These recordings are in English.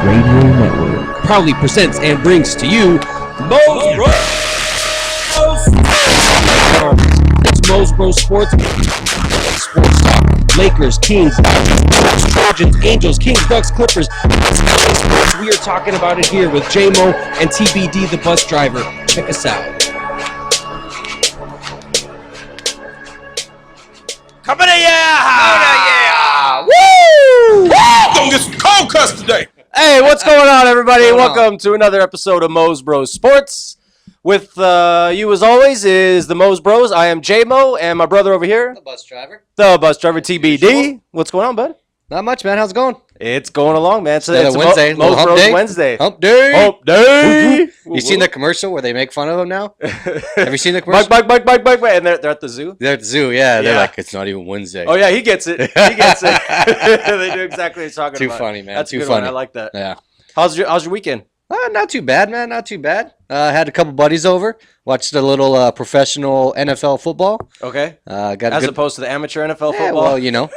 Radio Network proudly presents and brings to you Mos Bros. It's Mos Bros Sports. Sports talk. Lakers, Kings, Trojans, Angels, Kings, Ducks, Clippers. We are talking about it here with J-Mo and TBD, the bus driver. Check us out. Coming to yeah! Woo! Gonna get some cold cuts today. Hey, what's going on, everybody? Welcome to another episode of Mos Bros Sports. With you, as always, is the Mos Bros. I am J-Mo, and my brother over here, The bus driver, TBD. What's going on, bud? Not much, man. How's it going? It's going along, man. So it's Wednesday. Mos Hump Bros day. Wednesday. Hump day. Hump day. You seen the commercial where they make fun of him now? Have you seen the commercial? Bike, and they're at the zoo. They're at the zoo, yeah. They're Yeah. like, it's not even Wednesday. Oh yeah, he gets it. He gets it. They do exactly what he's talking Too about. funny, man. That's Too a good funny. one. I like that. Yeah. How's your weekend? Not too bad, man. Not too bad. Had a couple buddies over. Watched a little professional NFL football. Okay. Got As opposed to the amateur NFL football. Well, you know.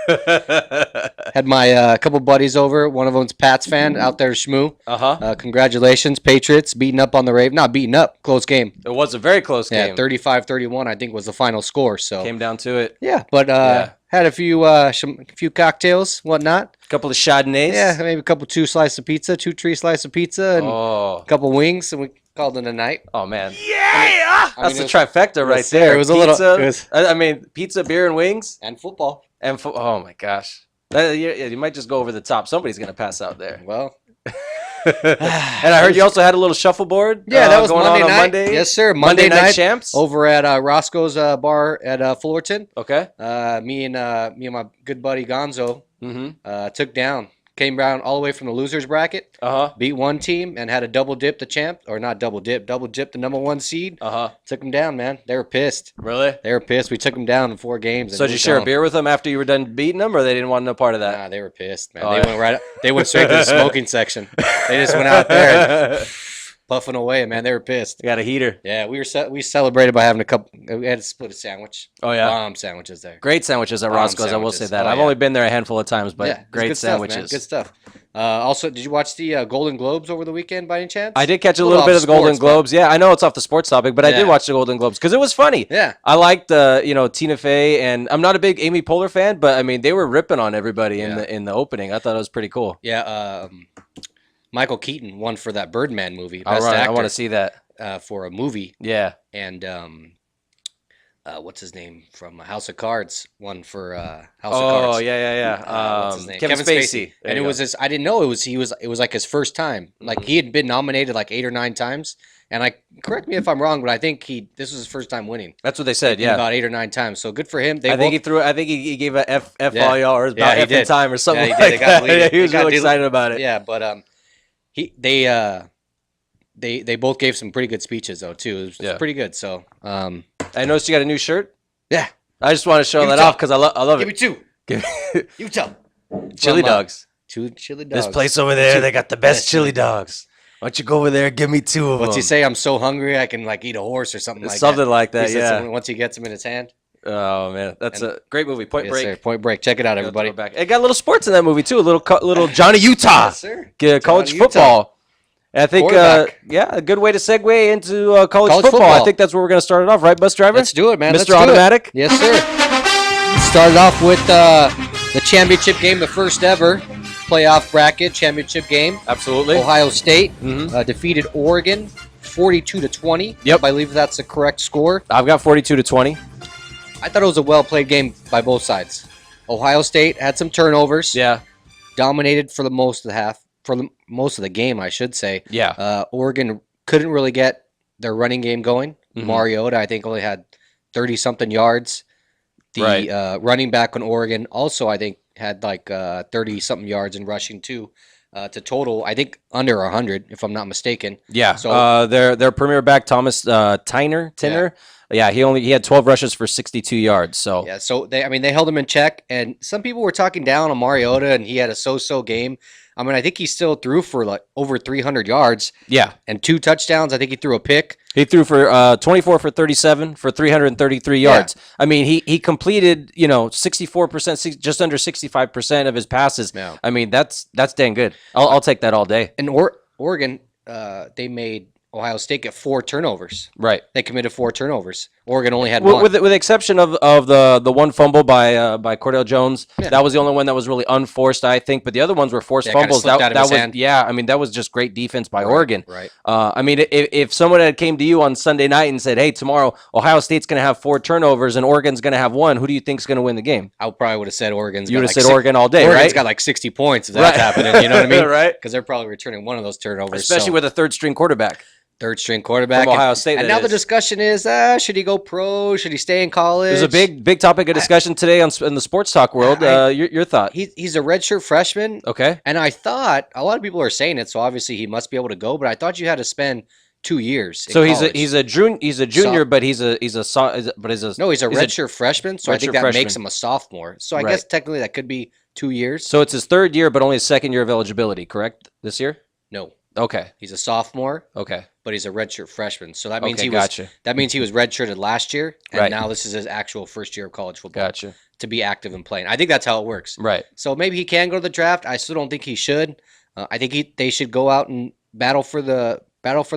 Had my couple buddies over. One of them's Pats fan out there, Shmoo. Congratulations, Patriots, beating up on the Ravens. Not beating up, close game. It was a very close game. Yeah, 35-31, I think, was the final score. So Came down to it. yeah, but had a few cocktails, whatnot. A couple of Chardonnays. Yeah, maybe a couple 2 slice of pizza, 2-3 slice of pizza, and Oh. a couple wings, and we called it a night. Oh man. I That's mean, the it was- trifecta right yes, there. it was a pizza, little- it was- I mean, pizza, beer, and wings, And football. and oh my gosh, you might just go over the top. Somebody's gonna pass out there. Well, And I heard you also had a little shuffleboard. yeah, that was going Monday on night. Monday. Yes, sir. Monday Monday night champs. over at Roscoe's bar at Fullerton. Okay. Me and my good buddy Gonzo Mm-hmm. came down all the way from the losers bracket. Beat One team and had a double dip the champ, or not double dip the number 1 seed. Took them down, man. They were pissed. Really? They were pissed. We took them down in 4 games. So did you share a beer with them after you were done beating them, or they didn't want no part of that? Nah, they were pissed, man. Oh, They yeah. They went straight to the smoking section. They just went out there and puffing away, man. They were pissed. You got a heater. Yeah, we celebrated by having a couple. We had to split a sandwich. Oh yeah. Bomb sandwiches there. Great sandwiches at Bomb Roscoe's. I will say sandwiches. that. Oh, I've yeah. only been there a handful of times, but Yeah, it's great good stuff, man. sandwiches. Good stuff. Also, did you watch the Golden Globes over the weekend by any chance? I did catch a A little little bit off of the Golden sports, but- Globes. Yeah, I know it's off the sports topic, but I did Yeah. watch the Golden Globes because it was funny. Yeah. I liked Tina Fey, and I'm not a big Amy Poehler fan, but I mean they were ripping on everybody in the opening. I thought it was pretty cool. Yeah. Michael Keaton won for that Birdman movie. All Best right, actor, I want to see that. for a movie. Yeah. And what's his name from House of Cards won for House of Oh Cards. yeah. What's his name? Kevin Spacey. There And you it go. was his. I didn't know it was like his first time. Like he had been nominated like 8 or 9 times. And correct me if I'm wrong, but I think this was his first time winning. That's what they said. Yeah. About 8 or 9 times. So good for him. I think he gave a F Yeah. all y'all, or about Yeah, he F in did. time or something Yeah, he did. like They got that. deleted. Yeah, he was They got really deleted. excited about it. Yeah, but they both gave some pretty good speeches though too. It was pretty good. So I noticed you got a new shirt. yeah, I just want to show Give me that two. off because I love give me it. 2. Give- You tell. Chili From, dogs. 2 chili dogs. This place over there, they got the best chili dogs. Why don't you go over there and give me 2 of them? What's he say? I'm so hungry I can like eat a horse or something like that. Something like that, He said yeah. something once he gets him in his hand. Oh man, that's a great movie. Point Yes, Break. sir. Point Break. Check it out, everybody. Back. It got a little sports in that movie too. A little Johnny Utah. Yes, sir. College Johnny Utah. football. And I think, Quarterback. a good way to segue into college College football. I football. think that's where we're going to start it off, right, bus driver? Let's do it, man. Let's Mr. do Automatic. It. Yes, sir. Started off with the championship game, the first ever playoff bracket championship game. Absolutely. Ohio State Mhm. defeated Oregon 42-20. Yep. I believe that's the correct score. I've got 42-20. I thought it was a well-played game by both sides. Ohio State had some turnovers. Yeah. Dominated for the most of the half, most of the game, I should say. Yeah. Oregon couldn't really get their running game going. Mhm. Mariota, I think, only had 30-something yards. The Right. running back on Oregon also, I think, had like 30-something yards in rushing too. To total, I think, under 100, if I'm not mistaken. Yeah. So- Their premier back, Thomas Tinner. Yeah, he had 12 rushes for 62 yards. So Yeah, so they held him in check, and some people were talking down on Mariota, and he had a so-so game. I mean, I think he still threw for like over 300 yards. Yeah. And 2 touchdowns. I think he threw a pick. He threw for 24 for 37 for 333 yards. I mean, he completed, 64%, just under 65% of his passes. Yeah. I mean, that's dang good. I'll take that all day. And Oregon, they made Ohio State get 4 turnovers. Right. They committed 4 turnovers. Oregon only had 1. With the exception of the one fumble by Cordell Jones, that was the only one that was really unforced, I think. But the other ones were forced fumbles. That was hand. I mean, that was just great defense by Oregon. Right. I mean, if someone had came to you on Sunday night and said, "Hey, tomorrow Ohio State's going to have 4 turnovers and Oregon's going to have 1," who do you think's going to win the game? I probably would have said Oregon's. You would have said Oregon all day, Oregon's right? got like 60 points if that's happening. You know what I mean? Right. Because they're probably returning one of those turnovers, especially with a third-string quarterback. Third-string quarterback from Ohio State. And now the discussion is, should he go pro? Should he stay in college? There's a big topic of discussion today in the sports talk world. Your thought? He's a redshirt freshman. Okay. And I thought a lot of people are saying it, so obviously he must be able to go. But I thought you had to spend 2 years. So he's a junior, but he's a redshirt freshman. So I think that freshman. makes him a sophomore. So I guess technically that could be 2 years. So it's his 3rd year, but only his 2nd year of eligibility. Correct? This year? No. Okay. He's a sophomore. Okay. But he's a redshirt freshman. So that means That means he was redshirted last year, and right. now this is his actual first year of college football. Gotcha. To be active and playing. I think that's how it works. Right. So maybe he can go to the draft. I still don't think he should. I think they should go out and battle for the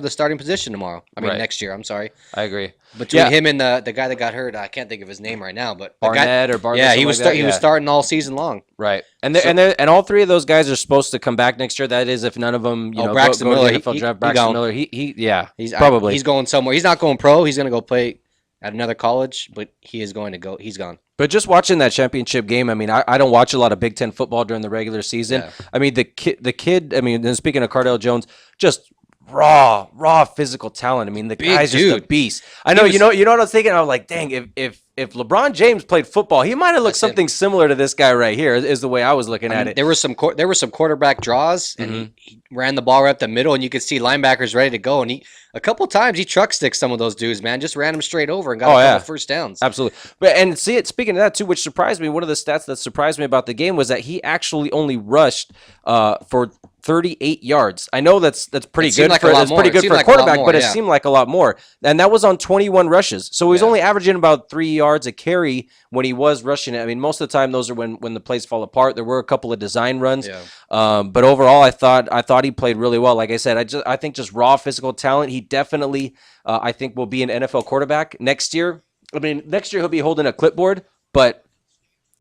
starting position tomorrow. I mean next year. I'm sorry. I agree. Between him and the guy that got hurt, I can't think of his name right now, but Barnett or Barnett. Yeah, he was starting all season long. Right, and all 3 of those guys are supposed to come back next year. That is, if none of them, Braxton go Miller, to the NFL draft. Braxton Miller, he's probably he's going somewhere. He's not going pro. He's going to go play at another college, but he is going to go. He's gone. But just watching that championship game, I mean, I don't watch a lot of Big Ten football during the regular season. Yeah. I mean, the kid. I mean, and speaking of Cordell Jones, just raw physical talent. I mean, the guy's just a beast. I know, you know what I was thinking? I was like, dang, if LeBron James played football, he might have looked something similar to this guy right here, is the way I was looking at it. There were some quarterback draws, and he ran the ball right up the middle, and you could see linebackers ready to go. And a couple times he truck sticks some of those dudes, man, just ran them straight over and got a couple first downs. Absolutely. But speaking of that too, which surprised me, one of the stats that surprised me about the game was that he actually only rushed for 38 yards. I know that's pretty good for a quarterback, but it seemed like a lot more. And that was on 21 rushes. So he was only averaging about 3 yards a carry when he was rushing it. I mean, most of the time those are when the plays fall apart. There were a couple of design runs. But overall I thought he played really well. Like I said, I think just raw physical talent. He definitely I think will be an NFL quarterback next year. I mean, next year he'll be holding a clipboard, but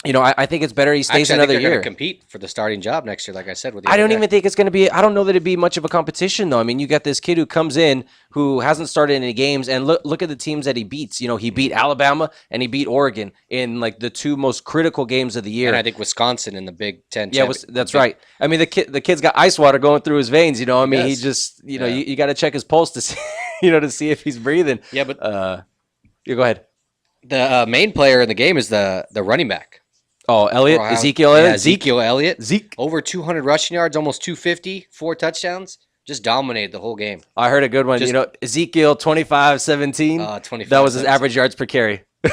I think it's better he stays another year. Compete for the starting job next year, like I said. I don't even think it's going to be. I don't know that it'd be much of a competition, though. I mean, you got this kid who comes in who hasn't started any games, and look at the teams that he beats. He beat Alabama and he beat Oregon in like the 2 most critical games of the year. And I think Wisconsin in the Big Ten. Yeah, that's right. I mean, the kid's got ice water going through his veins. I mean, he just you got to check his pulse to see to see if he's breathing. Yeah, but go ahead. The main player in the game is the running back. Oh, Elliott? Ezekiel Elliott? Yeah, Ezekiel Elliott. Zeke. Over 200 rushing yards, almost 250, 4 touchdowns. Just dominated the whole game. I heard a good one. Ezekiel 25-17. 25. That was his average yards per carry. No,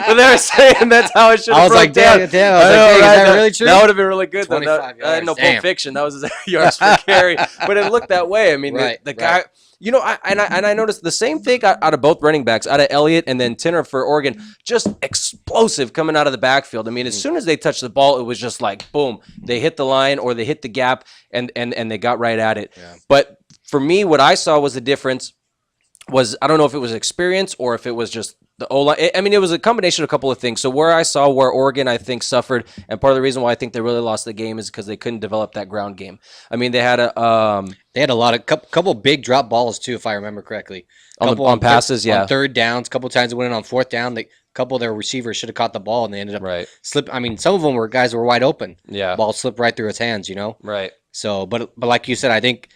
but they were saying that's how it should have broke down. Damn. Is that really true? That would have been really good. 25 yards. No Pulp Fiction. That was his yards per carry. But it looked that way. I mean, the guy... I noticed the same thing out of both running backs, out of Elliott and then Tinner for Oregon, just explosive coming out of the backfield. I mean, as soon as they touched the ball, it was just like, boom, they hit the line or they hit the gap and they got right at it. Yeah. But for me, what I saw was the difference was, I don't know if it was experience or if it was just the O-line. I mean, it was a combination of a couple of things. So where Oregon, I think, suffered, and part of the reason why I think they really lost the game is because they couldn't develop that ground game. I mean, they had a lot of couple big drop balls too, if I remember correctly. On passes, on third downs, a couple times they went in on fourth down. A couple of their receivers should have caught the ball, and they ended up slip. I mean, some of them were guys who were wide open. Yeah, ball slipped right through his hands. Right. So, but like you said, I think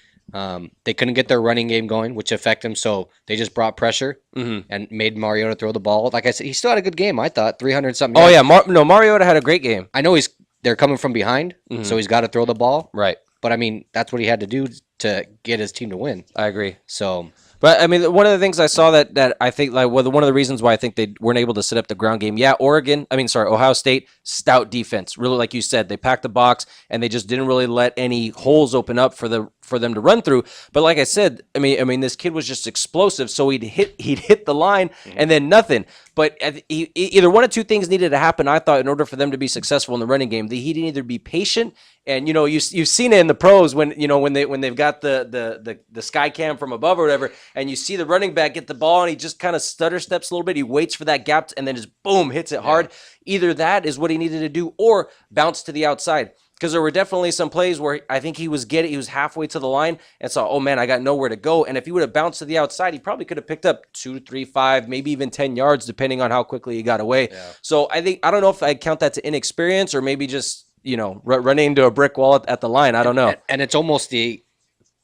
they couldn't get their running game going, which affected them. So they just brought pressure and made Mariota throw the ball. Like I said, he still had a good game. I thought 300-something. Oh yeah, Mariota had a great game. I know they're coming from behind, so he's got to throw the ball. Right. But I mean, that's what he had to do to get his team to win. I agree. So But I mean, one of the things I saw that I think like one of the reasons why I think they weren't able to set up the ground game. Yeah, Ohio State, stout defense. Really, like you said, they packed the box and they just didn't really let any holes open up for them to run through. But like I said, I mean, this kid was just explosive. So he'd hit the line and then nothing. But either one of two things needed to happen. I thought in order for them to be successful in the running game, he didn't either be patient. And you've seen it in the pros when they've got the sky cam from above or whatever, and you see the running back get the ball and he just kind of stutter steps a little bit. He waits for that gap and then just boom hits it hard. Either that is what he needed to do, or bounce to the outside. Because there were definitely some plays where I think he was halfway to the line and saw, oh man, I got nowhere to go. And if he would have bounced to the outside, he probably could have picked up 2, 3, 5, maybe even 10 yards, depending on how quickly he got away. Yeah. So I don't know if I'd count that to inexperience or maybe just running into a brick wall at the line. I don't know. And it's almost the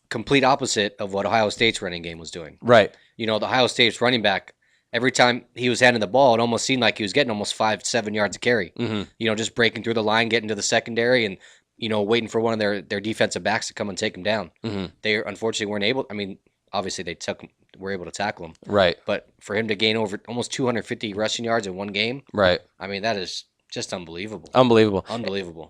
complete opposite of what Ohio State's running game was doing. Right. The Ohio State's running back, every time he was handing the ball, it almost seemed like he was getting almost 5-7 yards of carry. Mm-hmm. Just breaking through the line, getting to the secondary, and waiting for one of their defensive backs to come and take him down. Mm-hmm. They unfortunately weren't able. I mean, obviously were able to tackle him. Right. But for him to gain over almost 250 rushing yards in one game, right. I mean, that is just unbelievable. Unbelievable.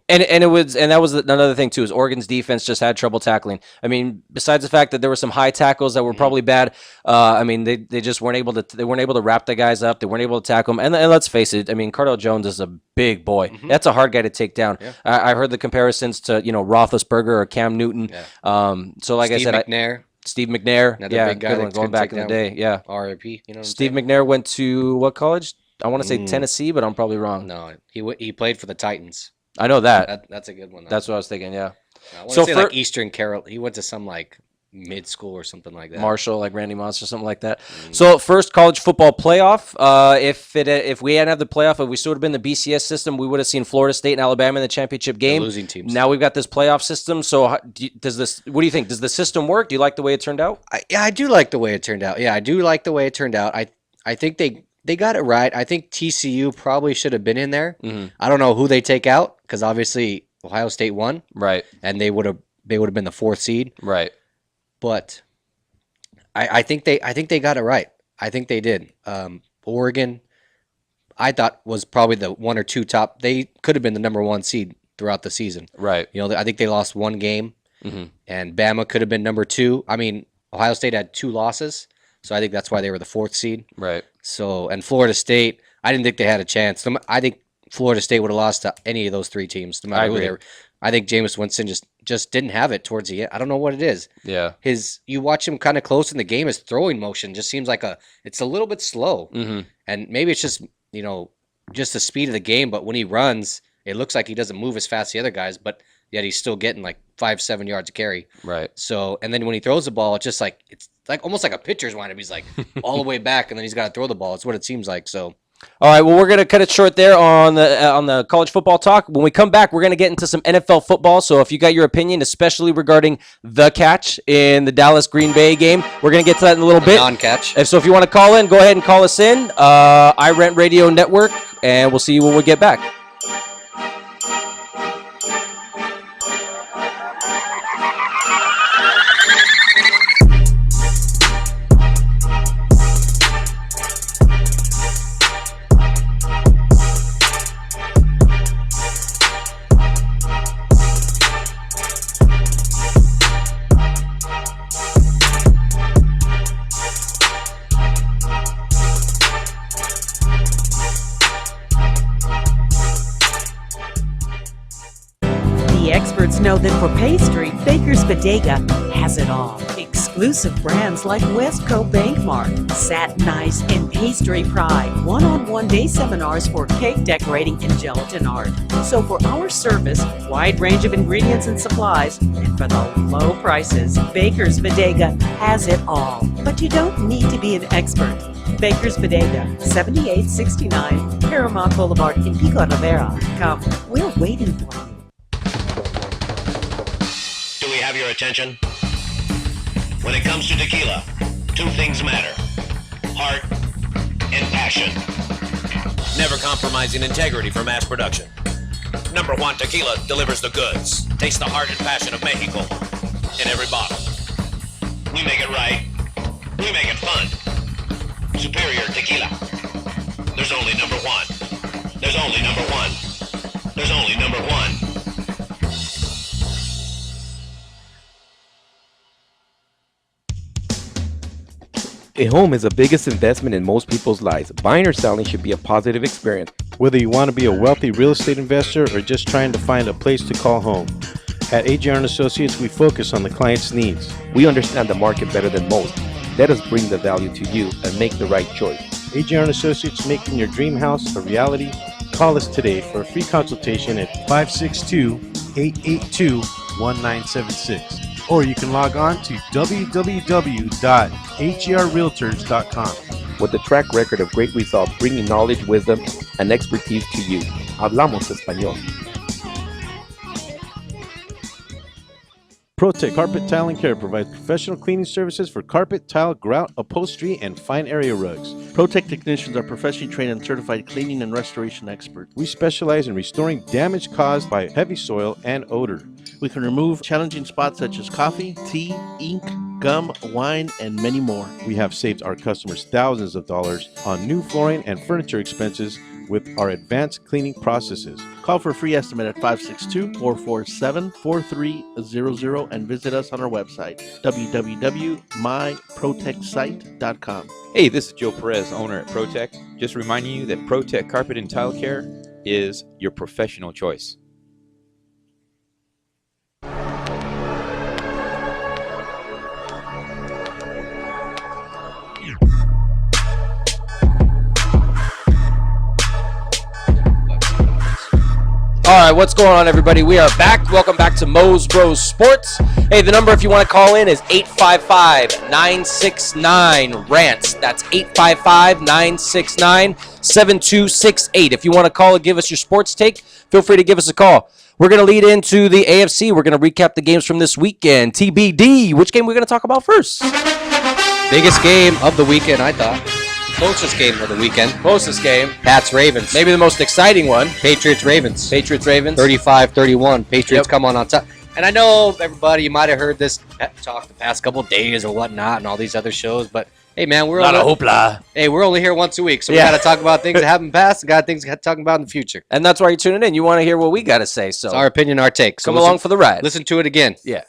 And that was another thing too, is Oregon's defense just had trouble tackling. I mean, besides the fact that there were some high tackles that were probably bad, I mean, they just weren't able to wrap the guys up. They weren't able to tackle them. And let's face it, I mean, Cardale Jones is a big boy. Mm-hmm. That's a hard guy to take down. Yeah. I heard the comparisons to Roethlisberger or Cam Newton. Yeah. So like Steve McNair, another big guy going back in the day. Yeah. RIP. Steve McNair went to what college? I want to say Tennessee, but I'm probably wrong. No, he played for the Titans. I know that. That's a good one. That's what I was thinking, yeah. I want to say like Eastern Carol. He went to some like mid-school or something like that. Marshall, like Randy Moss or something like that. So first college football playoff. If we hadn't had the playoff, if we still would have been the BCS system, we would have seen Florida State and Alabama in the championship game. The losing teams. Now we've got this playoff system. So what do you think? Does the system work? Do you like the way it turned out? I do like the way it turned out. Yeah, I do like the way it turned out. I think they got it right. I think TCU probably should have been in there. Mm-hmm. I don't know who they take out because obviously Ohio State won, right? And they would have been the 4th seed, right? But I think they got it right. I think they did. Oregon, I thought was probably the 1 or 2 top. They could have been the number 1 seed throughout the season, right? I think they lost 1 game, and Bama could have been number 2. I mean, Ohio State had 2 losses. So I think that's why they were the 4th seed. Right. So, and Florida State, I didn't think they had a chance. I think Florida State would have lost to any of those 3 teams, no matter who they were. I think Jameis Winston just didn't have it towards the end. I don't know what it is. Yeah. You watch him kind of close in the game, his throwing motion just seems like it's a little bit slow. Mm-hmm. And maybe it's just, just the speed of the game, but when he runs, it looks like he doesn't move as fast as the other guys, but yet he's still getting like 5-7 yards of carry. Right. So, and then when he throws the ball, it's like almost like a pitcher's windup. He's like all the way back, and then he's got to throw the ball. It's what it seems like. So, all right. Well, we're gonna cut it short there on the college football talk. When we come back, we're gonna get into some NFL football. So, if you got your opinion, especially regarding the catch in the Dallas Green Bay game, we're gonna get to that in a little bit. Non-catch. And so, if you want to call in, go ahead and call us in. iRant Radio Network, and we'll see you when we get back. Know that for pastry, Baker's Bodega has it all. Exclusive brands like Westco Bankmark, Satin Ice, and Pastry Pride. One-on-one day seminars for cake decorating and gelatin art. So for our service, wide range of ingredients and supplies, and for the low prices, Baker's Bodega has it all. But you don't need to be an expert. Baker's Bodega, 7869 Paramount Boulevard in Pico Rivera. Come, we're waiting for you. Do we have your attention? When it comes to tequila, 2 things matter: heart and passion. Never compromising integrity for mass production. Number 1 Tequila delivers the goods. Taste the heart and passion of Mexico in every bottle. We make it right. We make it fun. Superior tequila. There's only number one. There's only number one. There's only number one. A home is the biggest investment in most people's lives. Buying or selling should be a positive experience. Whether you want to be a wealthy real estate investor or just trying to find a place to call home, at AJR & Associates, we focus on the client's needs. We understand the market better than most. Let us bring the value to you and make the right choice. AJR & Associates, making your dream house a reality. Call us today for a free consultation at 562-882-1976. Or you can log on to www.hrrealtors.com. With a track record of great results, bringing knowledge, wisdom, and expertise to you. Hablamos español. ProTech Carpet Tile and Care provides professional cleaning services for carpet, tile, grout, upholstery, and fine area rugs. ProTech technicians are professionally trained and certified cleaning and restoration experts. We specialize in restoring damage caused by heavy soil and odor. We can remove challenging spots such as coffee, tea, ink, gum, wine, and many more. We have saved our customers thousands of dollars on new flooring and furniture expenses with our advanced cleaning processes. Call for a free estimate at 562-447-4300 and visit us on our website, www.myprotechsite.com. Hey, this is Joe Perez, owner at ProTech. Just reminding you that ProTech Carpet and Tile Care is your professional choice. All right, what's going on, everybody? We are back. Welcome back to Mos Bros Sports. Hey, the number if you want to call in is 855-969-RANT. That's 855-969-7268. If you want to call and give us your sports take, feel free to give us a call. We're going to lead into the AFC. We're going to recap the games from this weekend. TBD, which game we're going to talk about first? Biggest game of the weekend, I thought. Closest game of the weekend. Closest game. Pats Ravens. Maybe the most exciting one. Patriots Ravens. Patriots Ravens. 35-31. Patriots Yep. come on top. And I know everybody, you might have heard this talk the past couple of days or whatnot and all these other shows, but hey, man, we're only here once a week, so we got to talk about things that haven't passed and got things to talk about in the future. And that's why you're tuning in. You want to hear what we got to say. So It's our opinion, our take. So come along for the ride. Listen to it again. Yeah.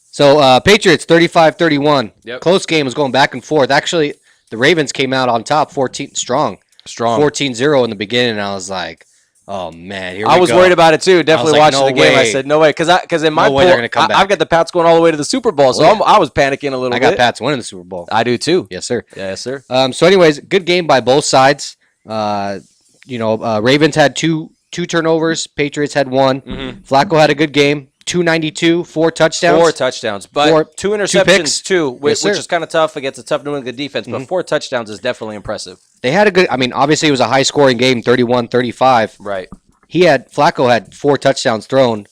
So Patriots 35-31. Yep. Close game was going back and forth. Actually, the Ravens came out on top 14 strong. 14-0 in the beginning, and I was like, oh, man, here we go. I was worried about it, too. Definitely like, watching no the game. I way. said, no way. Because in my No way they're gonna come back. I've got the Pats going all the way to the Super Bowl, so I was panicking a little I bit. got Pats winning the Super Bowl. I do, too. Yes, sir. Yes, sir. So, anyways, good game by both sides. Ravens had two turnovers. Patriots had one. Flacco had a good game. 292, 4 touchdowns. 4 touchdowns, but 2 interceptions, picks. too, which Yes, sir. is kind of tough against a tough New England defense, but 4 touchdowns is definitely impressive. They had a good, obviously it was a high-scoring game, 31-35. Right. Flacco had 4 touchdowns thrown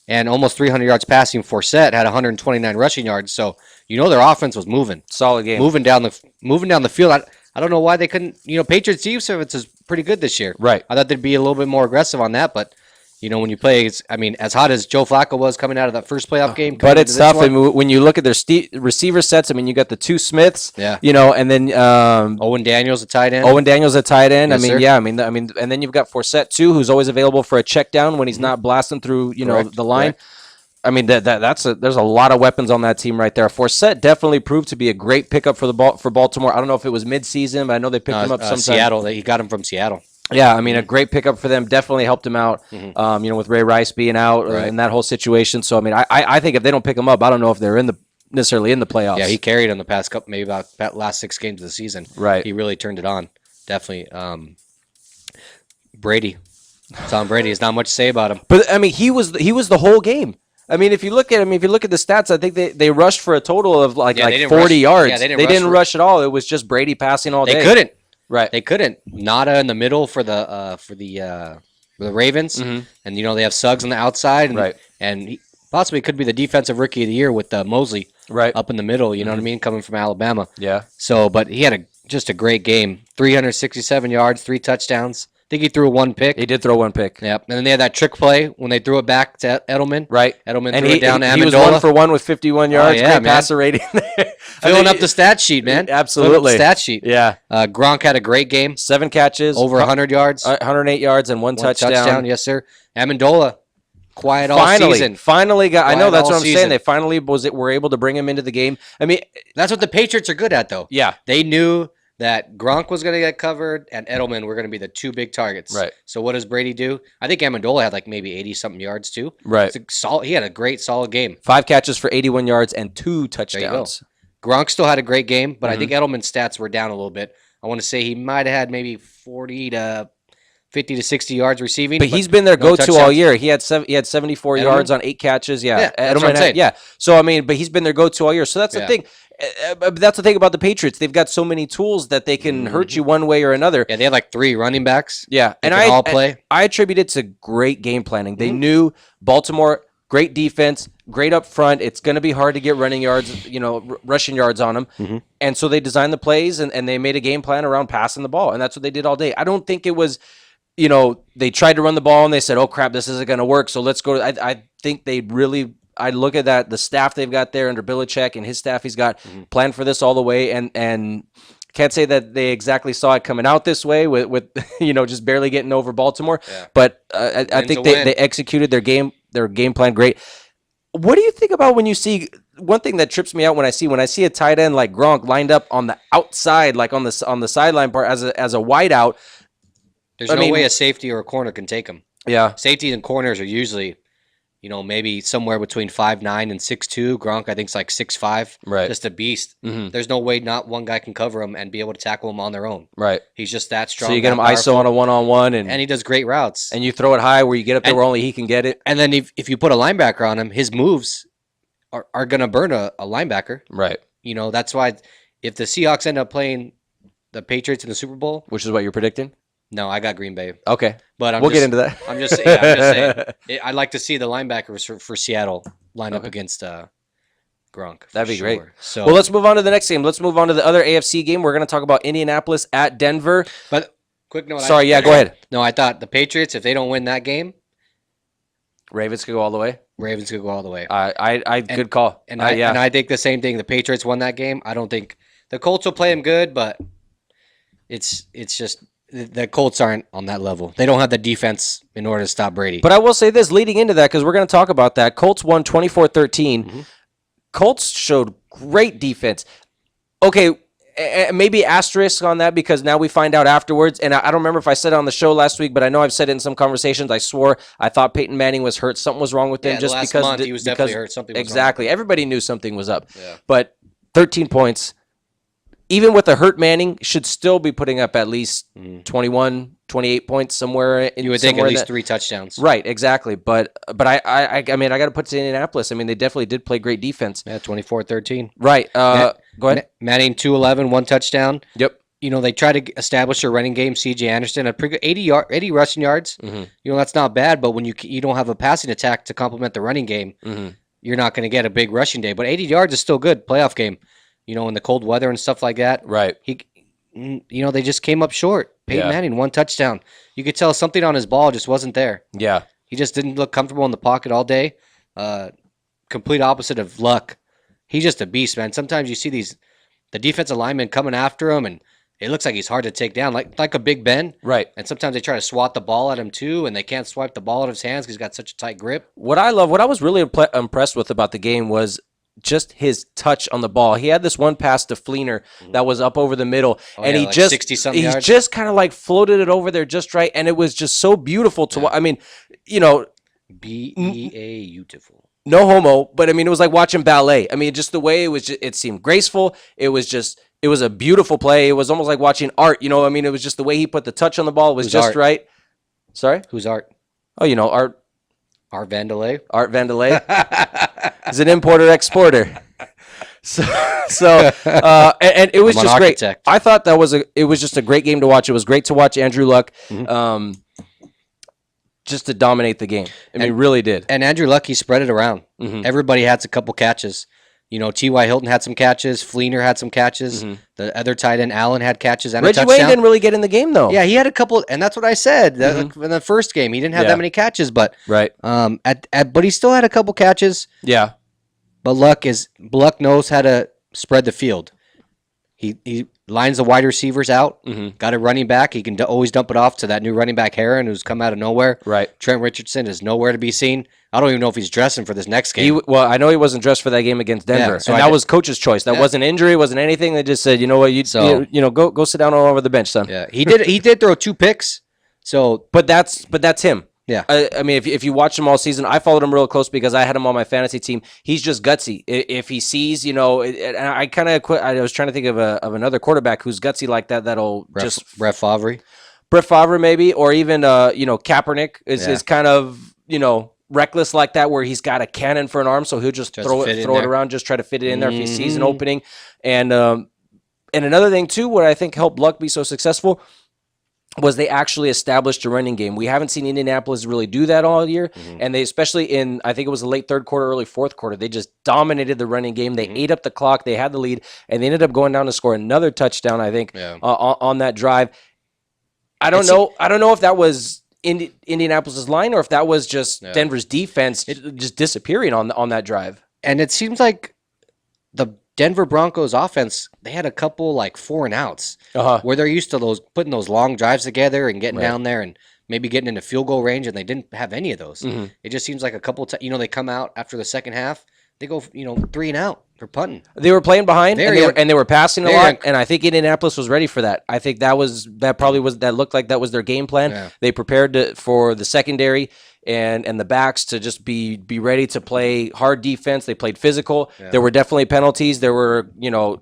and almost 300 yards passing. Forsett had 129 rushing yards, so their offense was moving. Solid game. Moving down the field. I don't know why they couldn't, Patriots defense is pretty good this year. Right. I thought they'd be a little bit more aggressive on that, but when you play, as hot as Joe Flacco was coming out of that first playoff game. But it's tough. When you look at their receiver sets, you got the 2 Smiths, Yeah. And then Owen Daniels, a tight end. Owen Daniels, a tight end. Yes, sir. And then you've got Forsett too, who's always available for a check down when he's not blasting through, Correct. the line. Correct. There's a lot of weapons on that team right there. Forsett definitely proved to be a great pickup for Baltimore. I don't know if it was mid-season, but I know they picked him up sometime. Seattle. He got him from Seattle. Yeah, a great pickup for them. Definitely helped him out. With Ray Rice being out and that whole situation. So I think if they don't pick him up, I don't know if they're necessarily in the playoffs. Yeah, he carried on the past couple, maybe about last 6 games of the season. Right. He really turned it on. Definitely. Brady. Tom Brady. There's not much to say about him. But he was the whole game. If you look at the stats, I think they rushed for a total of like 40 yards. Yeah, they didn't rush at all. It was just Brady passing all day. They couldn't. Right. They couldn't. Nada in the middle for the Ravens, and they have Suggs on the outside, and, Right. and he possibly could be the defensive rookie of the year with Mosley Right. up in the middle. You know what I mean, coming from Alabama. Yeah. So, but he had just a great game. 367 yards, 3 touchdowns, think he threw one pick. He did throw one pick. Yep. And then they had that trick play when they threw it back to Edelman. Right. Edelman And threw it down to Amendola. he was 1-for-1 with 51 yards. yeah, Great man. passer rating there. Filling up the stat sheet, man. Absolutely. Filling up the stat sheet. Yeah. Gronk had a great game. 7 catches. Over 100 yards. 108 yards and one touchdown. Yes, sir. Amendola, quiet all Finally season. got. I know Quiet that's all what I'm season. saying. They finally were able to bring him into the game. I mean, That's what the Patriots are good at, though. yeah. They knew that Gronk was going to get covered and Edelman were going to be the two big targets. Right. So what does Brady do? I think Amendola had like maybe 80-something yards, too. Right. He had a great, solid game. 5 catches for 81 yards and 2 There you touchdowns. go. Gronk still had a great game, but I Mhm. think Edelman's stats were down a little bit. I want to say he might have had maybe 40 to 50 to 60 yards receiving. But he's been their no go-to all touchdowns. year. He had 74 Edelman? yards on 8 catches. Yeah, Yeah, that's what I'm saying. Yeah. So I mean, but he's been their go-to all year. So that's the Yeah. thing. That's the thing about the Patriots. They've got so many tools that they can hurt you one way or another. Yeah, they had like 3 running backs. Yeah, They and can all play. I attribute it to great game planning. They knew Baltimore, great defense, great up front. It's going to be hard to get running yards, rushing yards on them. And so they designed the plays and they made a game plan around passing the ball, and that's what they did all day. I don't think it was, they tried to run the ball and they said, "Oh crap, this isn't going to work." So let's go. I think they really. I look at that, the staff they've got there under Belichick and his staff he's got planned for this all the way, and can't say that they exactly saw it coming out this way with just barely getting over Baltimore, but I think they executed their game plan great. What do you think about when you see one thing that trips me out when I see a tight end like Gronk lined up on the outside, like on the sideline part as a wideout? There's no way a safety or a corner can take him. Yeah, Safeties and corners are usually, maybe somewhere between 5'9" and 6'2". Gronk, I think, is like 6'5". Right. Just a beast. Mhm. There's no way not one guy can cover him and be able to tackle him on their own. right. He's just that strong. So you get that him ISO on a powerful, one-on-one, and he does great routes. and you throw it high where you get up there where only he can get it. And then if you put a linebacker on him, his moves are going to burn a linebacker. Right. That's why if the Seahawks end up playing the Patriots in the Super Bowl, Which is what you're predicting? no, I got Green Bay. Okay. But We'll get into that. I'm just saying. I'd like to see the linebackers for Seattle line up against Gronk. That'd be great. So, Well, let's move on to the next game. Let's move on to the other AFC game. We're going to talk about Indianapolis at Denver. but quick note. Sorry, yeah, go ahead. No, I thought the Patriots, if they don't win that game, Ravens could go all the way. Ravens could go all the way. Good call. And I think the same thing. The Patriots won that game. I don't think the Colts will play them good, but it's just the Colts aren't on that level. They don't have the defense in order to stop Brady. But I will say this leading into that, because we're going to talk about that. Colts won 24-13. Colts showed great defense. Okay, maybe asterisk on that because now we find out afterwards, and I don't remember if I said it on the show last week, but I know I've said it in some conversations. I swore I thought Peyton Manning was hurt. Something was wrong with him just last because month, he was definitely hurt. Something was exactly. Everybody knew something was up. Yeah. But 13 points, even with a hurt Manning, should still be putting up at least 21, 28 points somewhere. You would think at least 3 touchdowns. Right, exactly. But I mean, I got to put it to Indianapolis. I mean, they definitely did play great defense. Yeah, 24-13. Right. Go ahead. Manning 211, 1 touchdown. Yep. They try to establish a running game. C.J. Anderson had pretty good 80 rushing yards. That's not bad. But when you don't have a passing attack to complement the running game, you're not going to get a big rushing day. But 80 yards is still good. Playoff game. In the cold weather and stuff like that. Right. They just came up short. Peyton Manning, 1 touchdown. You could tell something on his ball just wasn't there. Yeah. He just didn't look comfortable in the pocket all day. Complete opposite of Luck. He's just a beast, man. Sometimes you see the defensive linemen coming after him, and it looks like he's hard to take down, like a Big Ben. Right. And sometimes they try to swat the ball at him too, and they can't swipe the ball out of his hands because he's got such a tight grip. What I was really impressed with about the game was just his touch on the ball. He had this one pass to Fleener that was up over the middle, and he like just 60-something yards. just kind of like floated it over there just right, and it was just so beautiful to watch. I mean, beautiful. No homo, but I mean, it was like watching ballet. I mean, just the way it was, it seemed graceful. It was a beautiful play. It was almost like watching art. I mean, it was just the way he put the touch on the ball was Who's just Art? right. Sorry? Who's Art? Oh, Art. Art Vandelay. Art Vandelay. He's an importer-exporter. And it was I'm an just great. architect. I thought it was just a great game to watch. It was great to watch Andrew Luck just to dominate the game. I mean, really did. And Andrew Luck, he spread it around. Everybody had a couple catches. You know, T.Y. Hilton had some catches. Fleener had some catches. The other tight end, Allen, had catches and Reggie a touchdown. Wayne didn't really get in the game, though. Yeah, he had a couple, and that's what I said in the first game. He didn't have that many catches, but right. But he still had a couple catches. Yeah. But Luck knows how to spread the field. He lines the wide receivers out. Got a running back. He can always dump it off to that new running back, Heron, who's come out of nowhere. Right. Trent Richardson is nowhere to be seen. I don't even know if he's dressing for this next game. Well, I know he wasn't dressed for that game against Denver, so and that was coach's choice. That wasn't injury, wasn't anything. They just said, you know what, go sit down all over the bench, son. Yeah, he did throw 2 picks. So, but that's him. Yeah. I mean, if you watch him all season, I followed him real close because I had him on my fantasy team. He's just gutsy. If he sees, and I kind of quit. I was trying to think of another quarterback who's gutsy like that. That'll just Brett Favre maybe, or even Kaepernick is kind of reckless like that, where he's got a cannon for an arm, so he'll just throw it around, just try to fit it in there if he sees an opening. And another thing too, what I think helped Luck be so successful was they actually established a running game. We haven't seen Indianapolis really do that all year, and they, especially in, I think it was the late third quarter, early fourth quarter, they just dominated the running game. They ate up the clock. They had the lead, and they ended up going down to score another touchdown, I think, on that drive. I don't know if that was Indianapolis' line or if that was just Denver's defense just disappearing on that drive. And it seems like the Denver Broncos offense, they had a couple like 4 and outs where they're used to putting those long drives together and getting down there and maybe getting into field goal range, and they didn't have any of those. It just seems like a couple they come out after the second half, they go 3 and out for punting. They were playing behind and they were passing a lot, and I think Indianapolis was ready for that. I think that looked like that was their game plan. Yeah. They prepared for the secondary and the backs to just be ready to play hard defense. They played physical. Yeah. There were definitely penalties. There were,